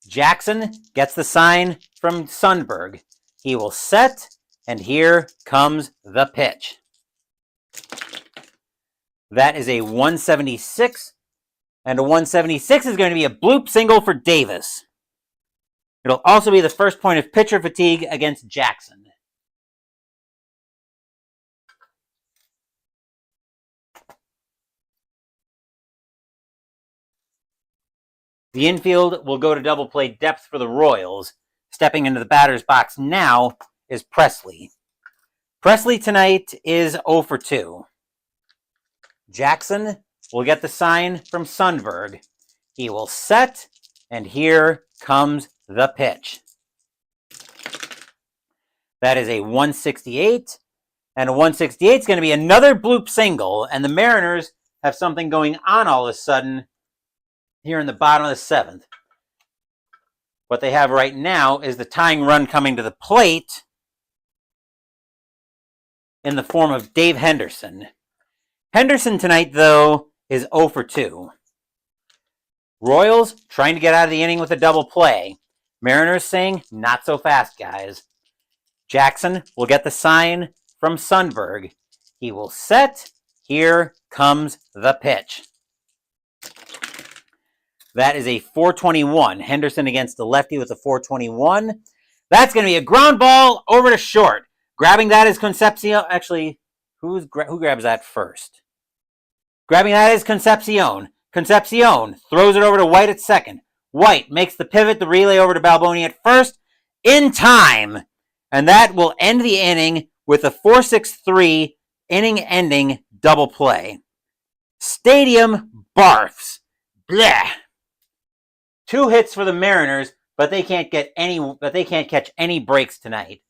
Jackson gets the sign from Sundberg. He will set, and here comes the pitch. That is a 176, and a 176 is going to be a bloop single for Davis. It'll also be the first point of pitcher fatigue against Jackson. The infield will go to double play depth for the Royals. Stepping into the batter's box now is Presley. Presley tonight is 0 for 2. Jackson will get the sign from Sundberg. He will set, and here comes the pitch. That is a 168, and a 168 is going to be another bloop single, and the Mariners have something going on all of a sudden here in the bottom of the 7th. What they have right now is the tying run coming to the plate in the form of Dave Henderson. Henderson tonight, though, is 0 for 2. Royals trying to get out of the inning with a double play. Mariners saying, not so fast, guys. Jackson will get the sign from Sundberg. He will set. Here comes the pitch. That is a 421. Henderson against the lefty with a 421. That's going to be a ground ball over to short. Grabbing that is Concepcion. Actually, who grabs that first? Grabbing that is Concepcion. Concepcion throws it over to White at second. White makes the pivot, the relay over to Balboni at first. In time. And that will end the inning with a 4-6-3 inning-ending double play. Stadium barfs. Blech. 2 hits for the Mariners, but they can't catch any breaks tonight,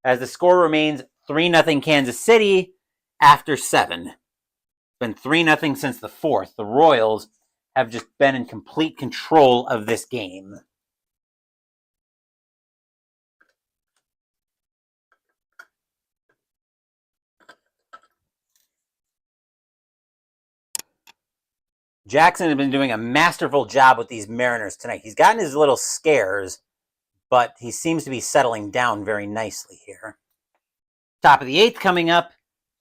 as the score remains 3-0 Kansas City after 7. It's been 3-0 since the 4th. The Royals have just been in complete control of this game. Jackson has been doing a masterful job with these Mariners tonight. He's gotten his little scares, but he seems to be settling down very nicely here. Top of the 8th coming up,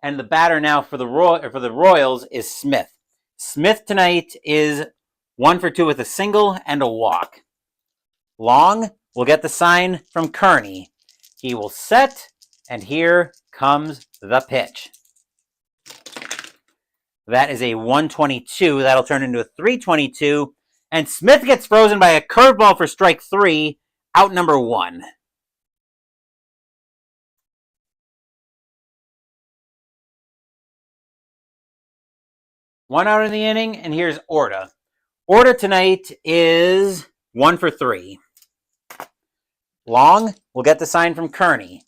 and the batter now for the Royals is Smith. Smith tonight is 1 for 2 with a single and a walk. Long will get the sign from Kearney. He will set, and here comes the pitch. That is a 122. That'll turn into a 322. And Smith gets frozen by a curveball for strike 3, out number 1. One out in the inning, and here's Orta. Orta tonight is 1 for 3. Long will get the sign from Kearney.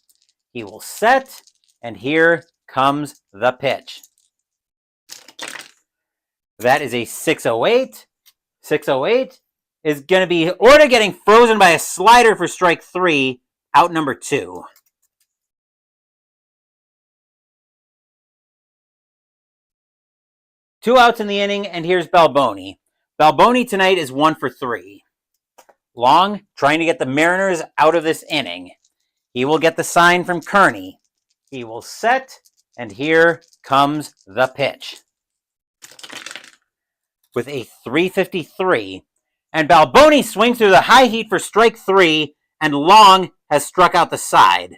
He will set, and here comes the pitch. That is a 608. 608 is going to be Orta getting frozen by a slider for strike 3, out number 2. Two outs in the inning, and here's Balboni. Balboni tonight is 1 for 3. Long, trying to get the Mariners out of this inning. He will get the sign from Kearney. He will set, and here comes the pitch. With a 353, and Balboni swings through the high heat for strike 3, and Long has struck out the side.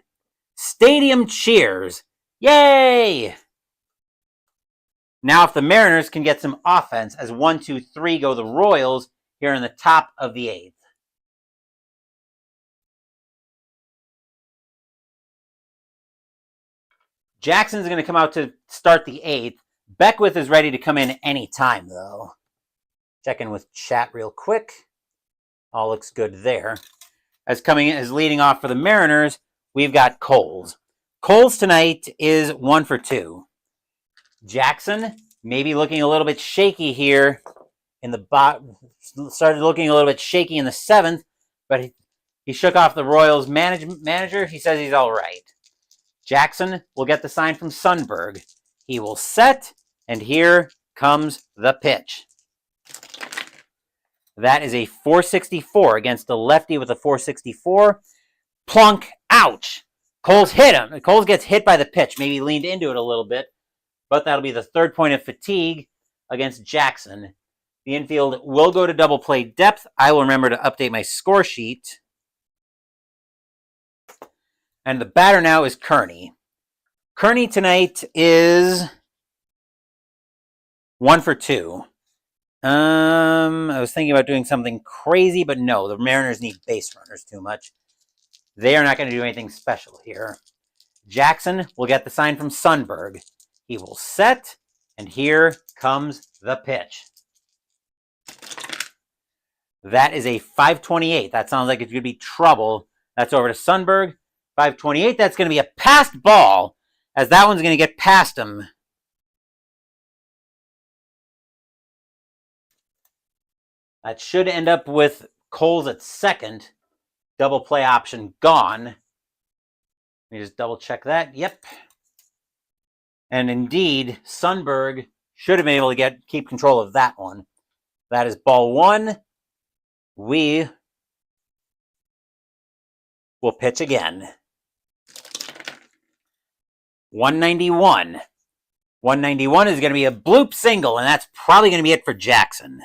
Stadium cheers. Yay! Now if the Mariners can get some offense, as 1, 2, 3 go the Royals here in the top of the 8th. Jackson's going to come out to start the 8th. Beckwith is ready to come in anytime, though. Check in with chat real quick. All looks good there. As leading off for the Mariners, we've got Coles. Coles tonight is 1 for 2. Jackson maybe looking a little bit shaky here in the bottom. Started looking a little bit shaky in the 7th, but he shook off the Royals manager. He says he's all right. Jackson will get the sign from Sundberg. He will set, and here comes the pitch. That is a 464 against the lefty with a 464. Plunk, ouch. Coles hit him. Coles gets hit by the pitch, maybe leaned into it a little bit, but that'll be the 3rd point of fatigue against Jackson. The infield will go to double play depth. I will remember to update my score sheet. And the batter now is Kearney. Kearney tonight is 1 for 2. I was thinking about doing something crazy, but no, the Mariners need base runners too much. They are not going to do anything special here. Jackson will get the sign from Sundberg. He will set, and here comes the pitch. That is a 528. That sounds like it's going to be trouble. That's over to Sundberg. 528, that's going to be a passed ball, as that one's going to get past him. That should end up with Coles at second. Double play option gone. Let me just double check that. Yep. And indeed, Sundberg should have been able to keep control of that one. That is ball 1. We will pitch again. 191. 191 is going to be a bloop single, and that's probably going to be it for Jackson.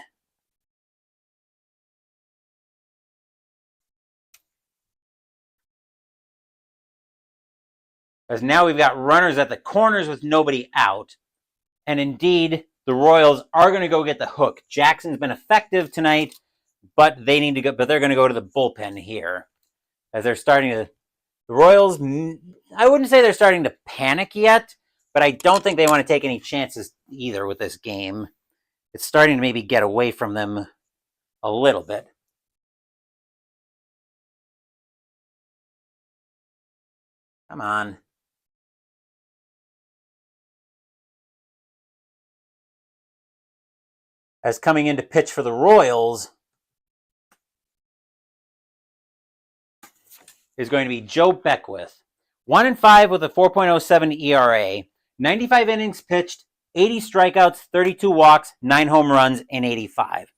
As now we've got runners at the corners with nobody out. And indeed, the Royals are going to go get the hook. Jackson's been effective tonight, but they're going to go to the bullpen here. As they're starting to, the Royals, I wouldn't say they're starting to panic yet, but I don't think they want to take any chances either with this game. It's starting to maybe get away from them a little bit. Come on. As coming in to pitch for the Royals is going to be Joe Beckwith. 1-5 with a 4.07 ERA. 95 innings pitched, 80 strikeouts, 32 walks, 9 home runs in 85.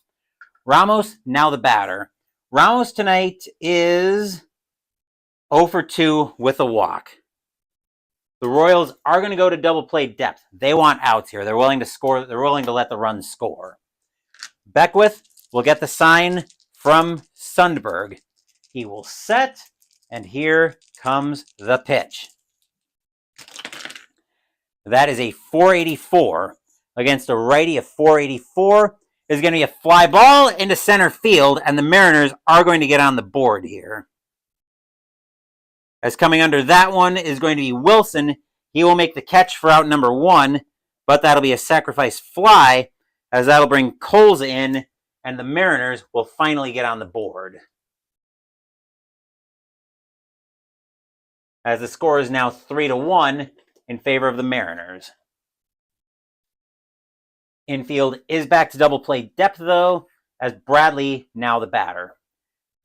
Ramos, now the batter. Ramos tonight is 0 for 2 with a walk. The Royals are going to go to double play depth. They want outs here. They're willing to score. They're willing to let the runs score. Beckwith will get the sign from Sundberg. He will set, and here comes the pitch. That is a 484 against a righty. A 484 is going to be a fly ball into center field, and the Mariners are going to get on the board here. As coming under that one is going to be Wilson. He will make the catch for out number 1, but that'll be a sacrifice fly, as that'll bring Coles in, and the Mariners will finally get on the board. As the score is now 3-1 in favor of the Mariners. Infield is back to double play depth, though, as Bradley now the batter.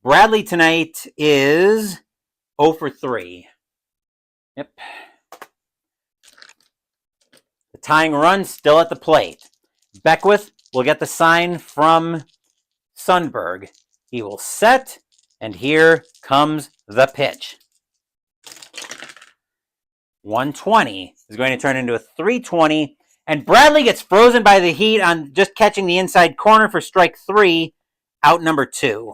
Bradley tonight is 0 for 3. Yep. The tying run still at the plate. Beckwith will get the sign from Sundberg. He will set, and here comes the pitch. 120 is going to turn into a 320, and Bradley gets frozen by the heat on just catching the inside corner for strike 3, out number 2.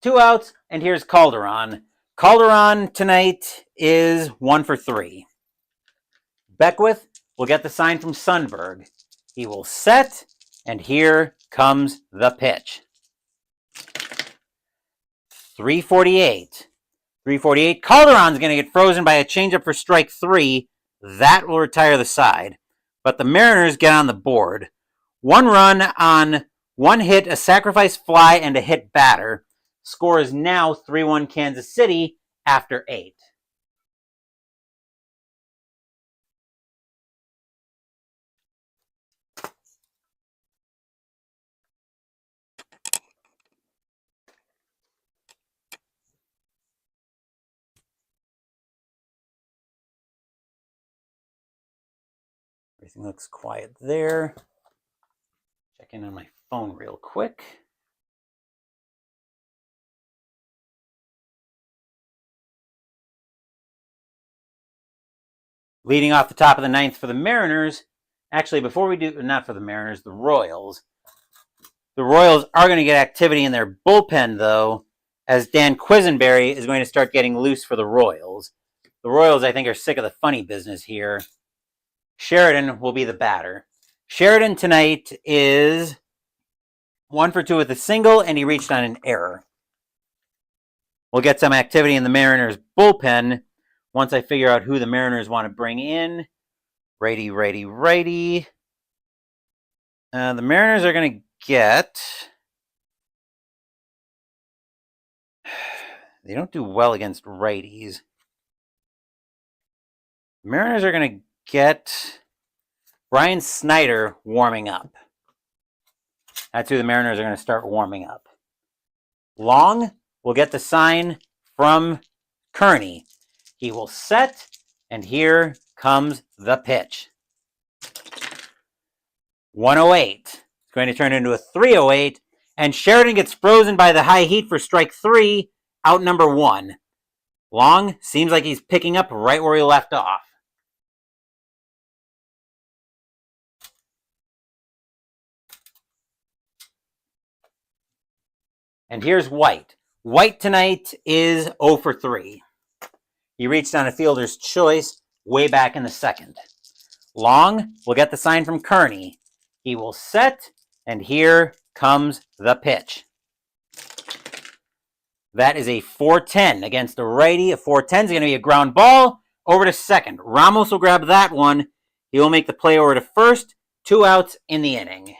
Two outs, and here's Calderon. Calderon tonight is 1 for 3. Beckwith will get the sign from Sundberg. He will set, and here comes the pitch. 348. 348. Calderon's going to get frozen by a changeup for strike 3. That will retire the side. But the Mariners get on the board. 1 run on 1 hit, a sacrifice fly, and a hit batter. Score is now 3-1 Kansas City after 8. Everything looks quiet there. Check in on my phone real quick. Leading off the top of the 9th for the Mariners. Actually, before we do, not for the Mariners, the Royals. The Royals are going to get activity in their bullpen, though, as Dan Quisenberry is going to start getting loose for the Royals. The Royals, I think, are sick of the funny business here. Sheridan will be the batter. Sheridan tonight is 1 for 2 with a single, and he reached on an error. We'll get some activity in the Mariners bullpen once I figure out who the Mariners want to bring in. Righty. The Mariners are going to get... They don't do well against righties. The Mariners are going to get Brian Snyder warming up. That's who the Mariners are going to start warming up. Long will get the sign from Kearney. He will set, and here comes the pitch. 108. It's going to turn into a 308, and Sheridan gets frozen by the high heat for strike 3, out number 1. Long seems like he's picking up right where he left off. And here's White. White tonight is 0 for 3. He reached on a fielder's choice way back in the 2nd. Long will get the sign from Kearney. He will set, and here comes the pitch. That is a 4-10 against a righty. A 4-10 is going to be a ground ball over to second. Ramos will grab that one. He will make the play over to first. 2 outs in the inning.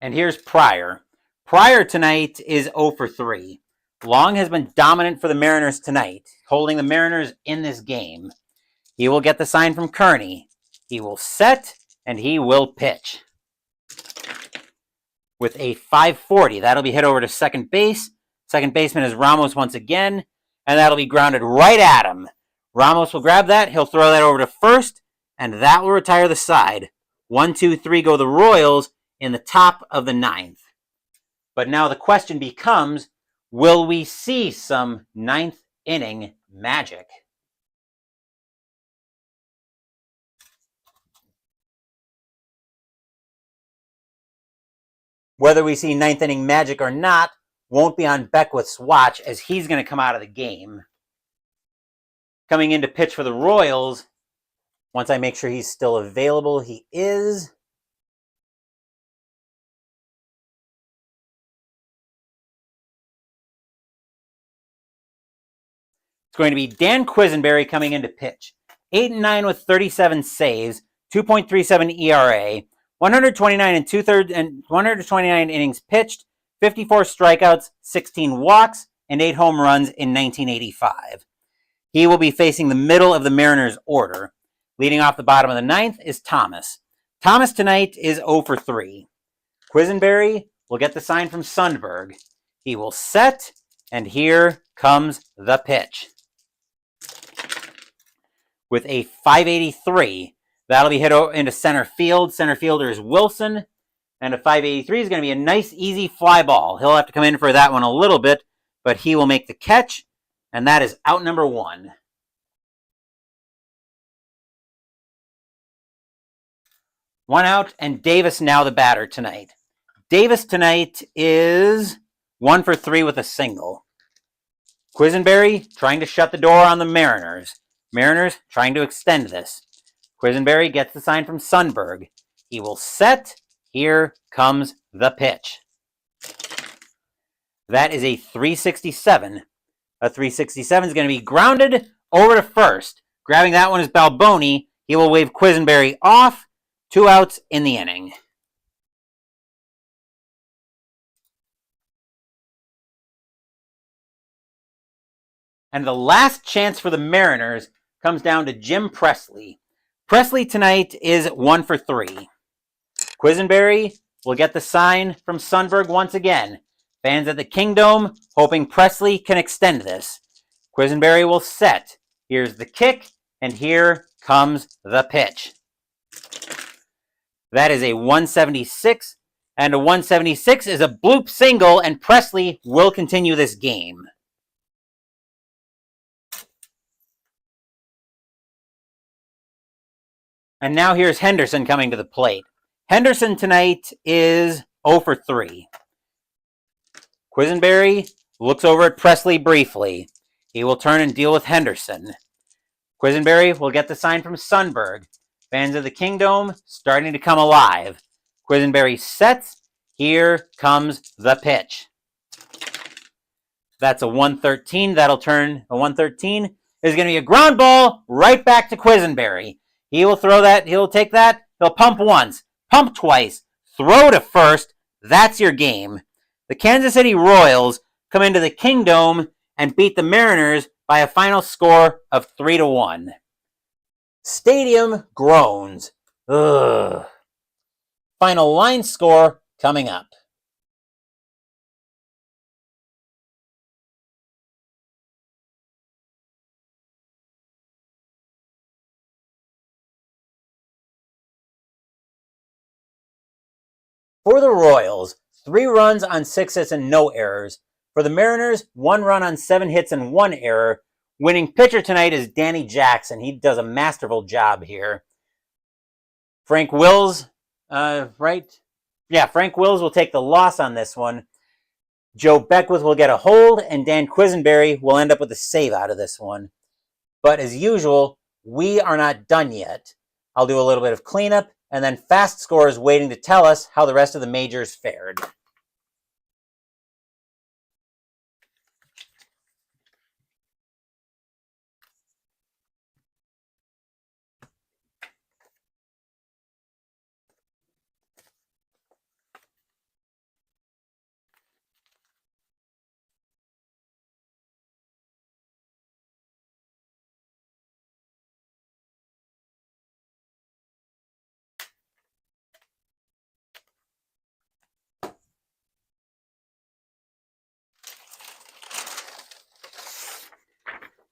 And here's Pryor. Pryor tonight is 0 for 3. Long has been dominant for the Mariners tonight, holding the Mariners in this game. He will get the sign from Kearney. He will set, and he will pitch. With a 540, that'll be hit over to second base. Second baseman is Ramos once again, and that'll be grounded right at him. Ramos will grab that. He'll throw that over to first, and that will retire the side. 1, 2, 3 go the Royals in the top of the 9th. But now the question becomes, will we see some 9th inning magic? Whether we see 9th inning magic or not won't be on Beckwith's watch, as he's going to come out of the game. Coming in to pitch for the Royals, once I make sure he's still available, he is. It's going to be Dan Quisenberry coming in to pitch. 8-9 with 37 saves, 2.37 ERA, 129 and 2/3 and 129 innings pitched, 54 strikeouts, 16 walks, and 8 home runs in 1985. He will be facing the middle of the Mariners' order. Leading off the bottom of the ninth is Thomas. Thomas tonight is 0 for 3. Quisenberry will get the sign from Sundberg. He will set, and here comes the pitch. With a 583, that'll be hit into center field. Center fielder is Wilson, and a 583 is going to be a nice, easy fly ball. He'll have to come in for that one a little bit, but he will make the catch, and that is out number 1. One out, and Davis now the batter tonight. Davis tonight is 1 for 3 with a single. Quisenberry trying to shut the door on the Mariners. Mariners trying to extend this. Quisenberry gets the sign from Sundberg. He will set. Here comes the pitch. That is a 367. A 367 is going to be grounded over to first. Grabbing that one is Balboni. He will wave Quisenberry off. 2 outs in the inning. And the last chance for the Mariners comes down to Jim Presley. Presley tonight is 1 for 3. Quisenberry will get the sign from Sundberg once again. Fans at the Kingdome hoping Presley can extend this. Quisenberry will set. Here's the kick, and here comes the pitch. That is a 176, and a 176 is a bloop single, and Presley will continue this game. And now here's Henderson coming to the plate. Henderson tonight is 0 for 3. Quisenberry looks over at Presley briefly. He will turn and deal with Henderson. Quisenberry will get the sign from Sundberg. Fans of the Kingdome starting to come alive. Quisenberry sets. Here comes the pitch. That's a 113. That'll turn a 113. Is going to be a ground ball right back to Quisenberry. He will throw that. He'll take that. He'll pump once, pump twice, throw to first. That's your game. The Kansas City Royals come into the Kingdome and beat the Mariners by a final score of 3-1. Stadium groans. Ugh. Final line score coming up. For the Royals, 3 runs on 6 hits and no errors. For the Mariners, 1 run on 7 hits and 1 error. Winning pitcher tonight is Danny Jackson. He does a masterful job here. Frank Wills, right? Yeah, Frank Wills will take the loss on this one. Joe Beckwith will get a hold, and Dan Quisenberry will end up with a save out of this one. But as usual, we are not done yet. I'll do a little bit of cleanup, and then Fast Score is waiting to tell us how the rest of the majors fared.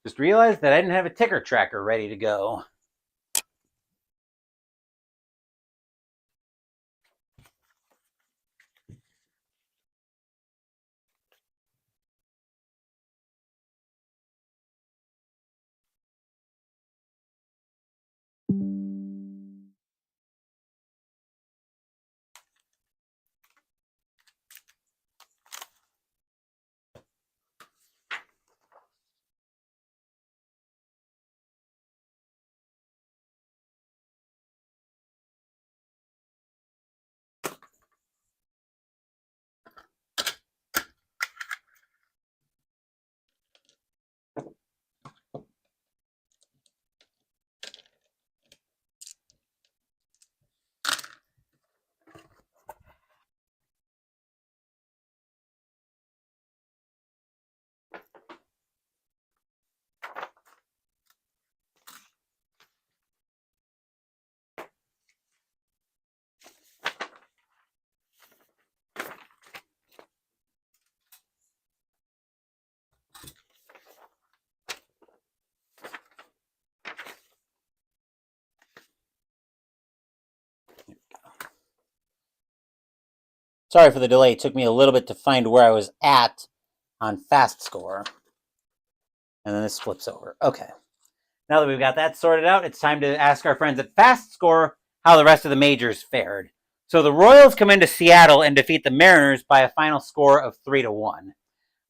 Just realized that I didn't have a ticker tracker ready to go. Sorry for the delay. It took me a little bit to find where I was at on fast score. And then this flips over. Okay. Now that we've got that sorted out, it's time to ask our friends at Fast Score how the rest of the majors fared. So the Royals come into Seattle and defeat the Mariners by a final score of 3-1.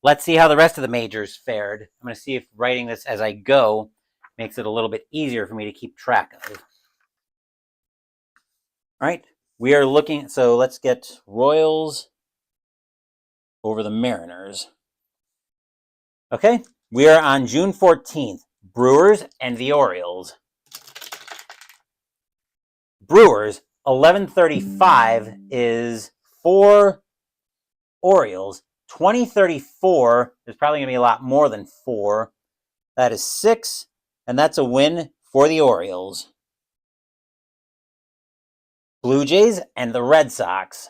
Let's see how the rest of the majors fared. I'm going to see if writing this as I go makes it a little bit easier for me to keep track of. All right, we are looking, so let's get Royals over the Mariners. Okay, we are on June 14th. Brewers and the Orioles. Brewers, 1135 is 4. Orioles, 2034 is probably going to be a lot more than 4. That is 6, and that's a win for the Orioles. Blue Jays and the Red Sox.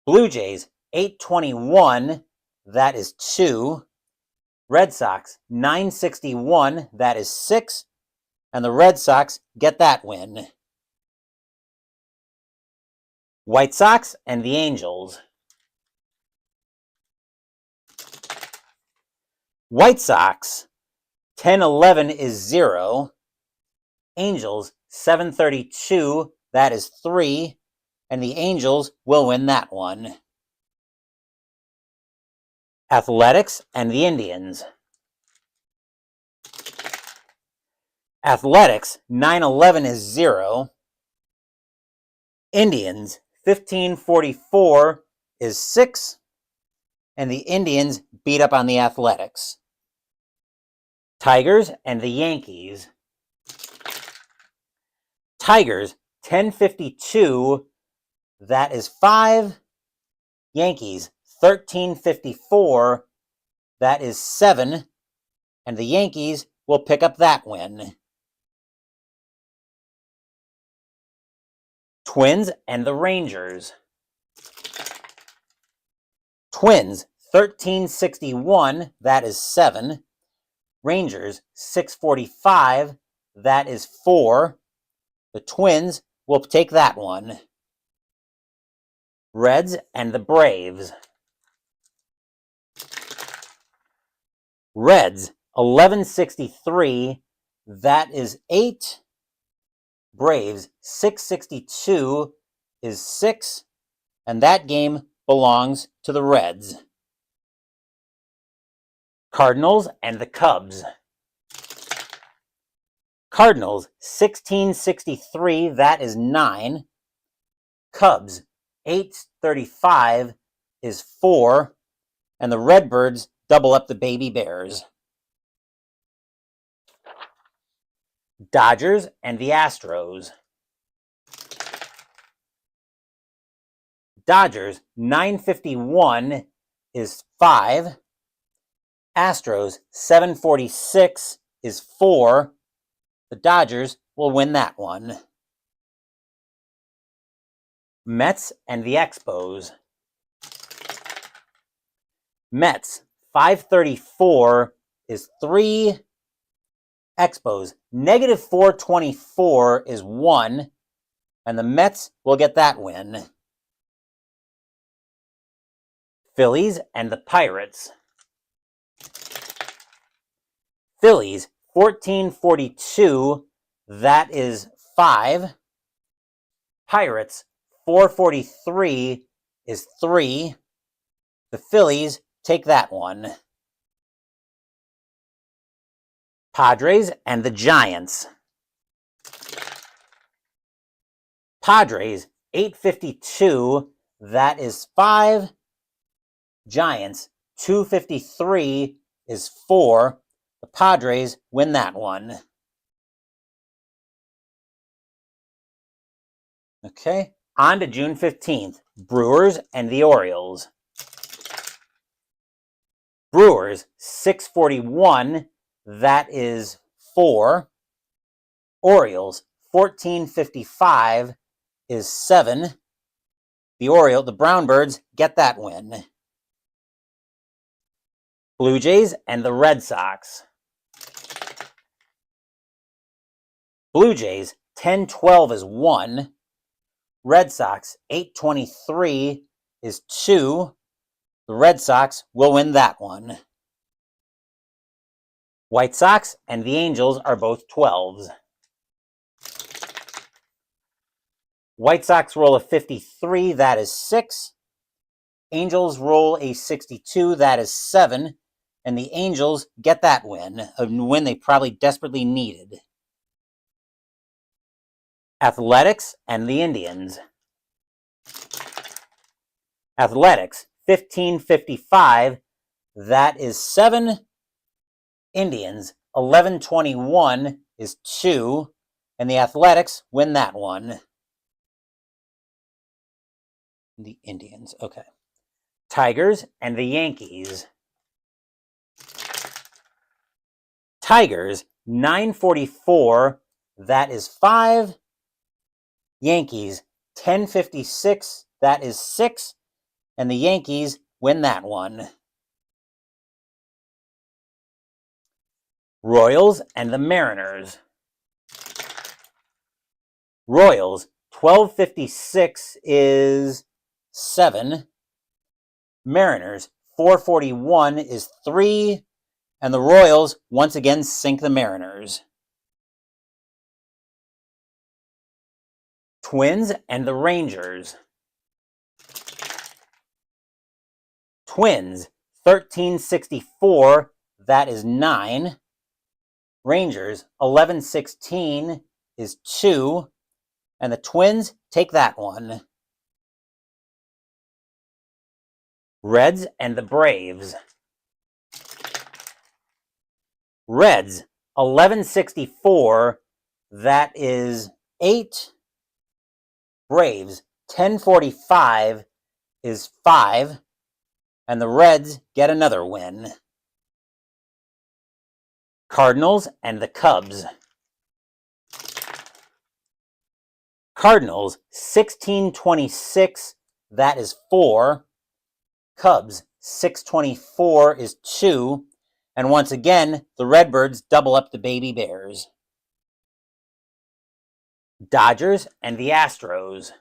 Blue Jays, 821, that is 2. Red Sox, 961, that is 6. And the Red Sox get that win. White Sox and the Angels. White Sox, 1011 is 0. Angels, 732, that is 3. And the Angels will win that one. Athletics and the Indians. Athletics, 911 is 0. Indians, 1544 is 6. And the Indians beat up on the Athletics. Tigers and the Yankees. Tigers, 1052, that is 5. Yankees, 1354, that is 7. And the Yankees will pick up that win. Twins and the Rangers. Twins, 1361, that is 7. Rangers, 645, that is 4. The Twins will take that one. Reds and the Braves. Reds, 1163, that is 8. Braves, 662 is 6. And that game belongs to the Reds. Cardinals and the Cubs. Cardinals, 1663, that is 9. Cubs, 835 is 4. And the Redbirds double up the baby Bears. Dodgers and the Astros. Dodgers, 951 is 5. Astros, 746 is 4. The Dodgers will win that one. Mets and the Expos. Mets, 534 is 3. Expos, negative 424 is 1. And the Mets will get that win. Phillies and the Pirates. Phillies, 1442, that is 5. Pirates, 443 is 3. The Phillies take that one. Padres and the Giants. Padres, 852, that is 5. Giants, 253 is 4. The Padres win that one. Okay, on to June 15th. Brewers and the Orioles. Brewers, 641, that is 4. Orioles, 1455 is 7. The Brownbirds get that win. Blue Jays and the Red Sox. Blue Jays, 1012 is 1. Red Sox, 823 is 2. The Red Sox will win that one. White Sox and the Angels are both 12s. White Sox roll a 53, that is 6. Angels roll a 62, that is 7. And the Angels get that win, a win they probably desperately needed. Athletics and the Indians. Athletics, 1555, that is 7. Indians, 1121 is 2. And the Athletics win that one. The Indians, okay. Tigers and the Yankees. Tigers, 944, that is 5. Yankees, 1056, that is 6. And the Yankees win that one. Royals and the Mariners. Royals, 1256 is 7. Mariners, 441 is 3. And the Royals once again sink the Mariners. Twins and the Rangers. Twins, 1364, that is 9. Rangers, 1116 is 2. And the Twins take that one. Reds and the Braves. Reds, 1164, that is 8. Braves, 1045 is 5. And the Reds get another win. Cardinals and the Cubs. Cardinals, 1626, that is 4. Cubs, 624 is 2. And once again, the Redbirds double up the baby Bears. Dodgers and the Astros.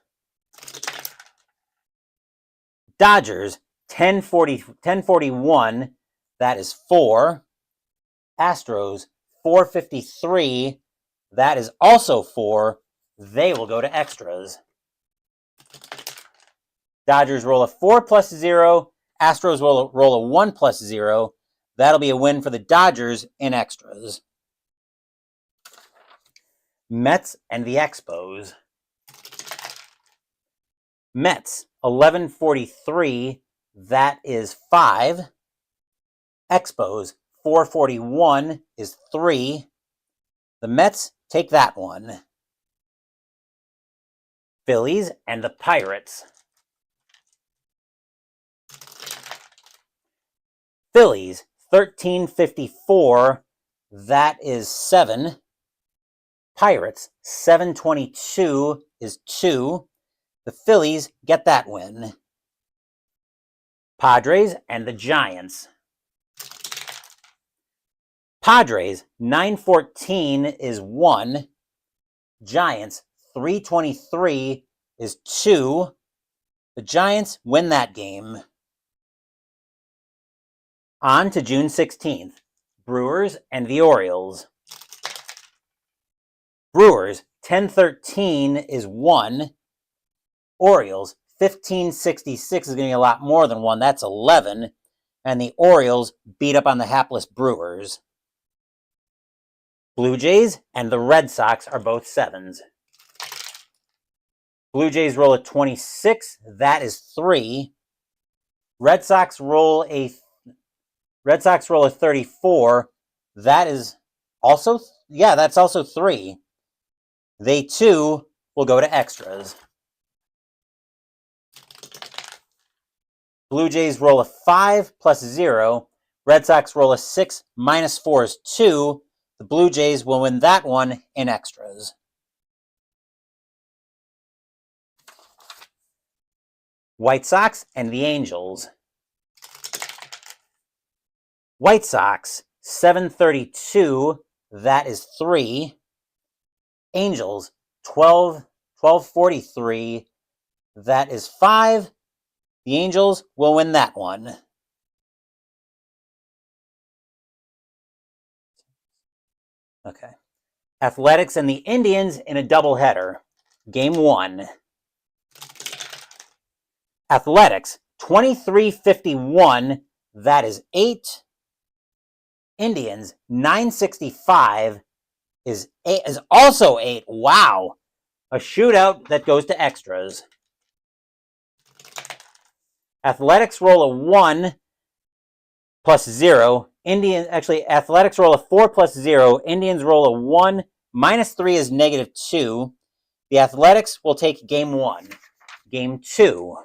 Dodgers, 1041, that is 4. Astros, 453, that is also 4. They will go to extras. Dodgers roll a 4 plus 0. Astros roll a 1 plus 0. That'll be a win for the Dodgers in extras. Mets and the Expos. Mets, 1143, that is 5. Expos, 441 is 3. The Mets take that one. Phillies and the Pirates. Phillies, 1354, that is 7. Pirates, 722 is 2. The Phillies get that win. Padres and the Giants. Padres, 914 is 1. Giants, 323 is 2. The Giants win that game. On to June 16th. Brewers and the Orioles. Brewers, 1013 is 1. Orioles, 1566 is going to be a lot more than 1. That's 11. And the Orioles beat up on the hapless Brewers. Blue Jays and the Red Sox are both 7s. Blue Jays roll a 26. That is 3. Red Sox roll a 34. That is also, that's also 3. They too will go to extras. Blue Jays roll a 5 plus 0. Red Sox roll a 6 minus 4 is 2. The Blue Jays will win that one in extras. White Sox and the Angels. White Sox, 732, that is 3. Angels, 1243 That is 5. The Angels will win that one. Okay. Athletics and the Indians in a doubleheader. Game 1. Athletics, 2351. That is 8. Indians, 965 is also 8. Wow. A shootout that goes to extras. Athletics roll a 1 plus 0. Athletics roll a 4 plus 0. Indians roll a 1. Minus 3 is -2. The Athletics will take game 1. Game 2.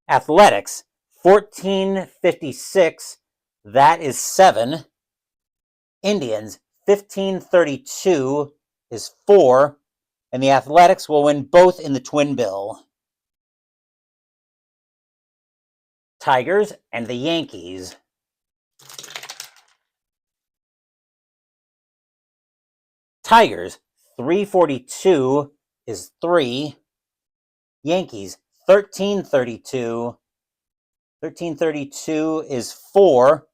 Athletics, 1456. That is 7. Indians, 1532 is 4. And the Athletics will win both in the twin bill. Tigers and the Yankees. Tigers, 342 is 3. Yankees, 1332. 1332 is 4.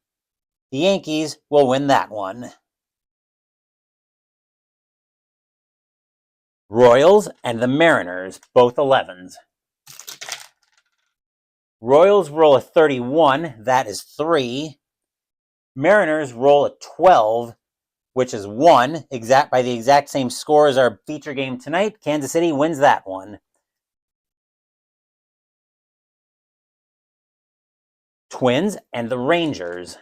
The Yankees will win that one. Royals and the Mariners, both 11s. Royals roll a 31, that is 3. Mariners roll a 12, which is 1, by the exact same score as our feature game tonight. Kansas City wins that one. Twins and the Rangers.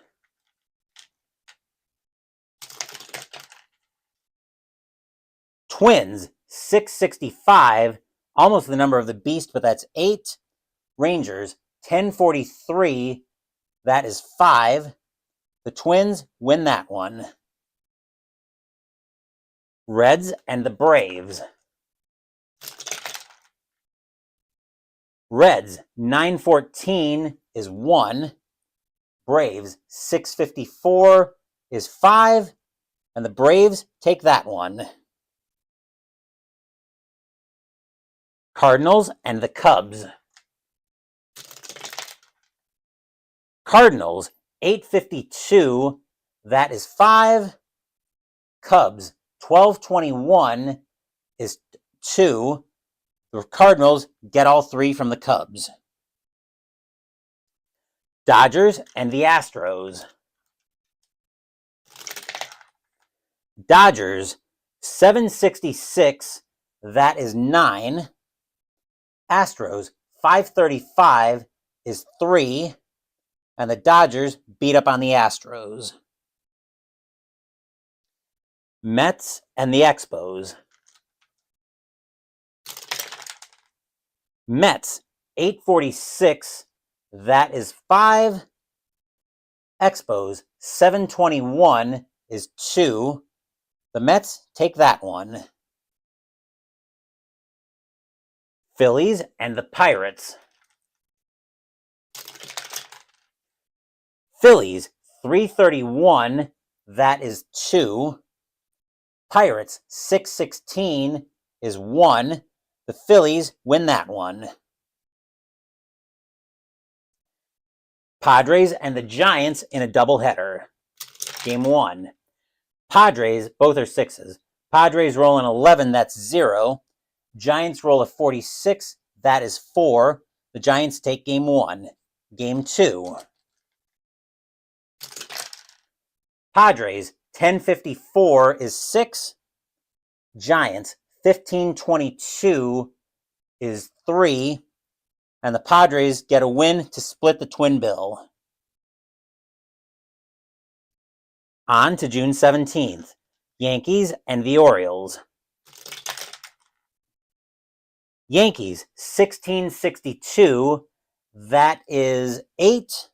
Twins, 665, almost the number of the beast, but that's 8. Rangers, 1043, that is 5. The Twins win that one. Reds and the Braves. Reds, 914 is 1. Braves, 654 is 5. And the Braves take that one. Cardinals and the Cubs. Cardinals, 852, that is 5. Cubs, 1221 is 2. The Cardinals get all 3 from the Cubs. Dodgers and the Astros. Dodgers, 766, that is 9. Astros, 535 is 3. And the Dodgers beat up on the Astros. Mets and the Expos. Mets, 846, that is 5. Expos, 721 is 2. The Mets take that one. Phillies and the Pirates. Phillies, 331, that is 2. Pirates, 616 is 1. The Phillies win that one. Padres and the Giants in a doubleheader. Game 1. Padres, both are 6s. Padres roll an 11, that's 0. Giants roll a 46, that is 4. The Giants take game 1. Game 2. Padres, 1054 is 6. Giants, 1522 is 3. And the Padres get a win to split the twin bill. On to June 17th. Yankees and the Orioles. Yankees, 1662, that is 8.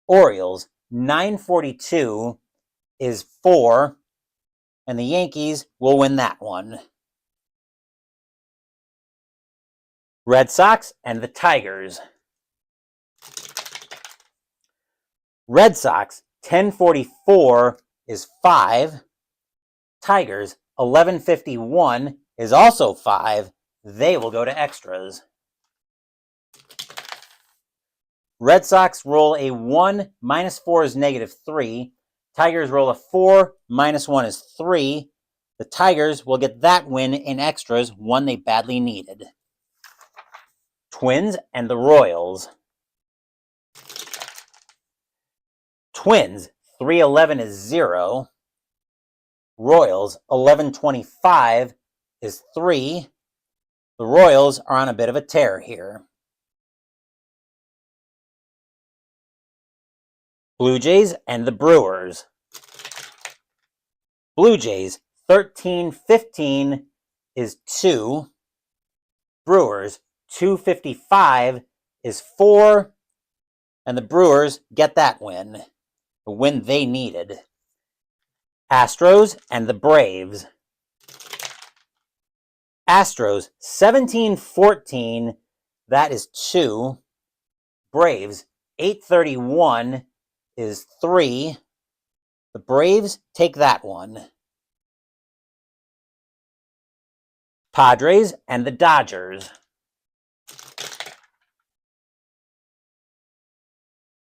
Orioles, 942 is 4. And the Yankees will win that one. Red Sox and the Tigers. Red Sox, 1044 is 5. Tigers, 1151 is also 5. They will go to extras. Red Sox roll a 1, -4 is -3. Tigers roll a 4, -1 is 3. The Tigers will get that win in extras, one they badly needed. Twins and the Royals. Twins, 311 is 0. Royals, 1125 is 3. The Royals are on a bit of a tear here. Blue Jays and the Brewers. Blue Jays, 1315 is 2. Brewers, 255 is 4. And the Brewers get that win, the win they needed. Astros and the Braves. Astros, 1714, that is 2. Braves, 831 is 3. The Braves take that one. Padres and the Dodgers.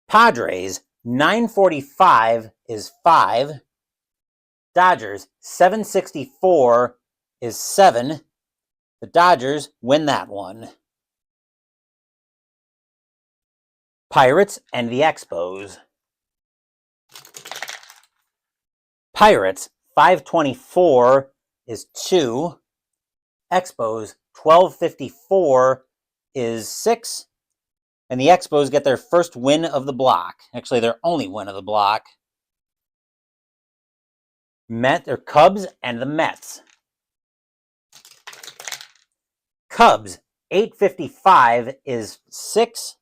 Padres, 945 is 5. Dodgers, 764 is 7. The Dodgers win that one. Pirates and the Expos. Pirates, 524 is 2. Expos, 1254 is 6. And the Expos get their first win of the block. Actually, their only win of the block. Cubs and the Mets. Cubs, 855 is 6.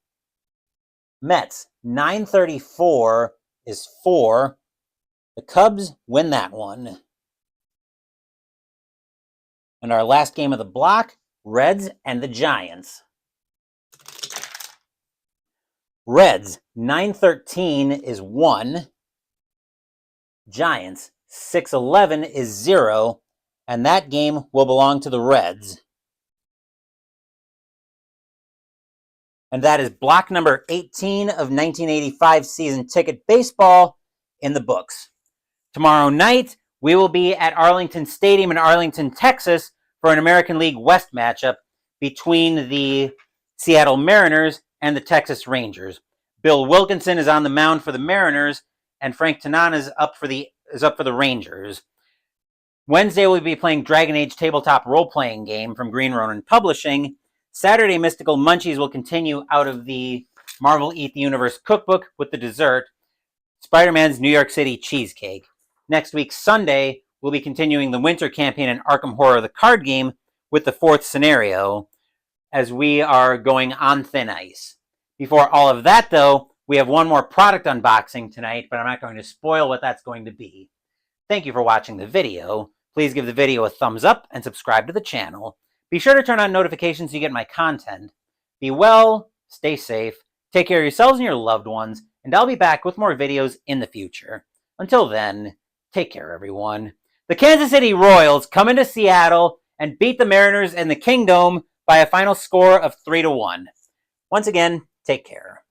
Mets, 934 is 4. The Cubs win that one. And our last game of the block, Reds and the Giants. Reds, 913 is 1. Giants, 611 is 0. And that game will belong to the Reds. And that is block number 18 of 1985 season ticket baseball in the books. Tomorrow night, we will be at Arlington Stadium in Arlington, Texas for an American League West matchup between the Seattle Mariners and the Texas Rangers. Bill Wilkinson is on the mound for the Mariners, and Frank Tanana is up for the Rangers. Wednesday, we'll be playing Dragon Age tabletop role-playing game from Green Ronin Publishing. Saturday, Mystical Munchies will continue out of the Marvel Eat the Universe cookbook with the dessert, Spider-Man's New York City Cheesecake. Next week, Sunday, we'll be continuing the winter campaign in Arkham Horror, the card game, with the 4th scenario, as we are going on thin ice. Before all of that, though, we have one more product unboxing tonight, but I'm not going to spoil what that's going to be. Thank you for watching the video. Please give the video a thumbs up and subscribe to the channel. Be sure to turn on notifications so you get my content. Be well, stay safe, take care of yourselves and your loved ones, and I'll be back with more videos in the future. Until then, take care, everyone. The Kansas City Royals come into Seattle and beat the Mariners in the Kingdome by a final score of 3-1. Once again, take care.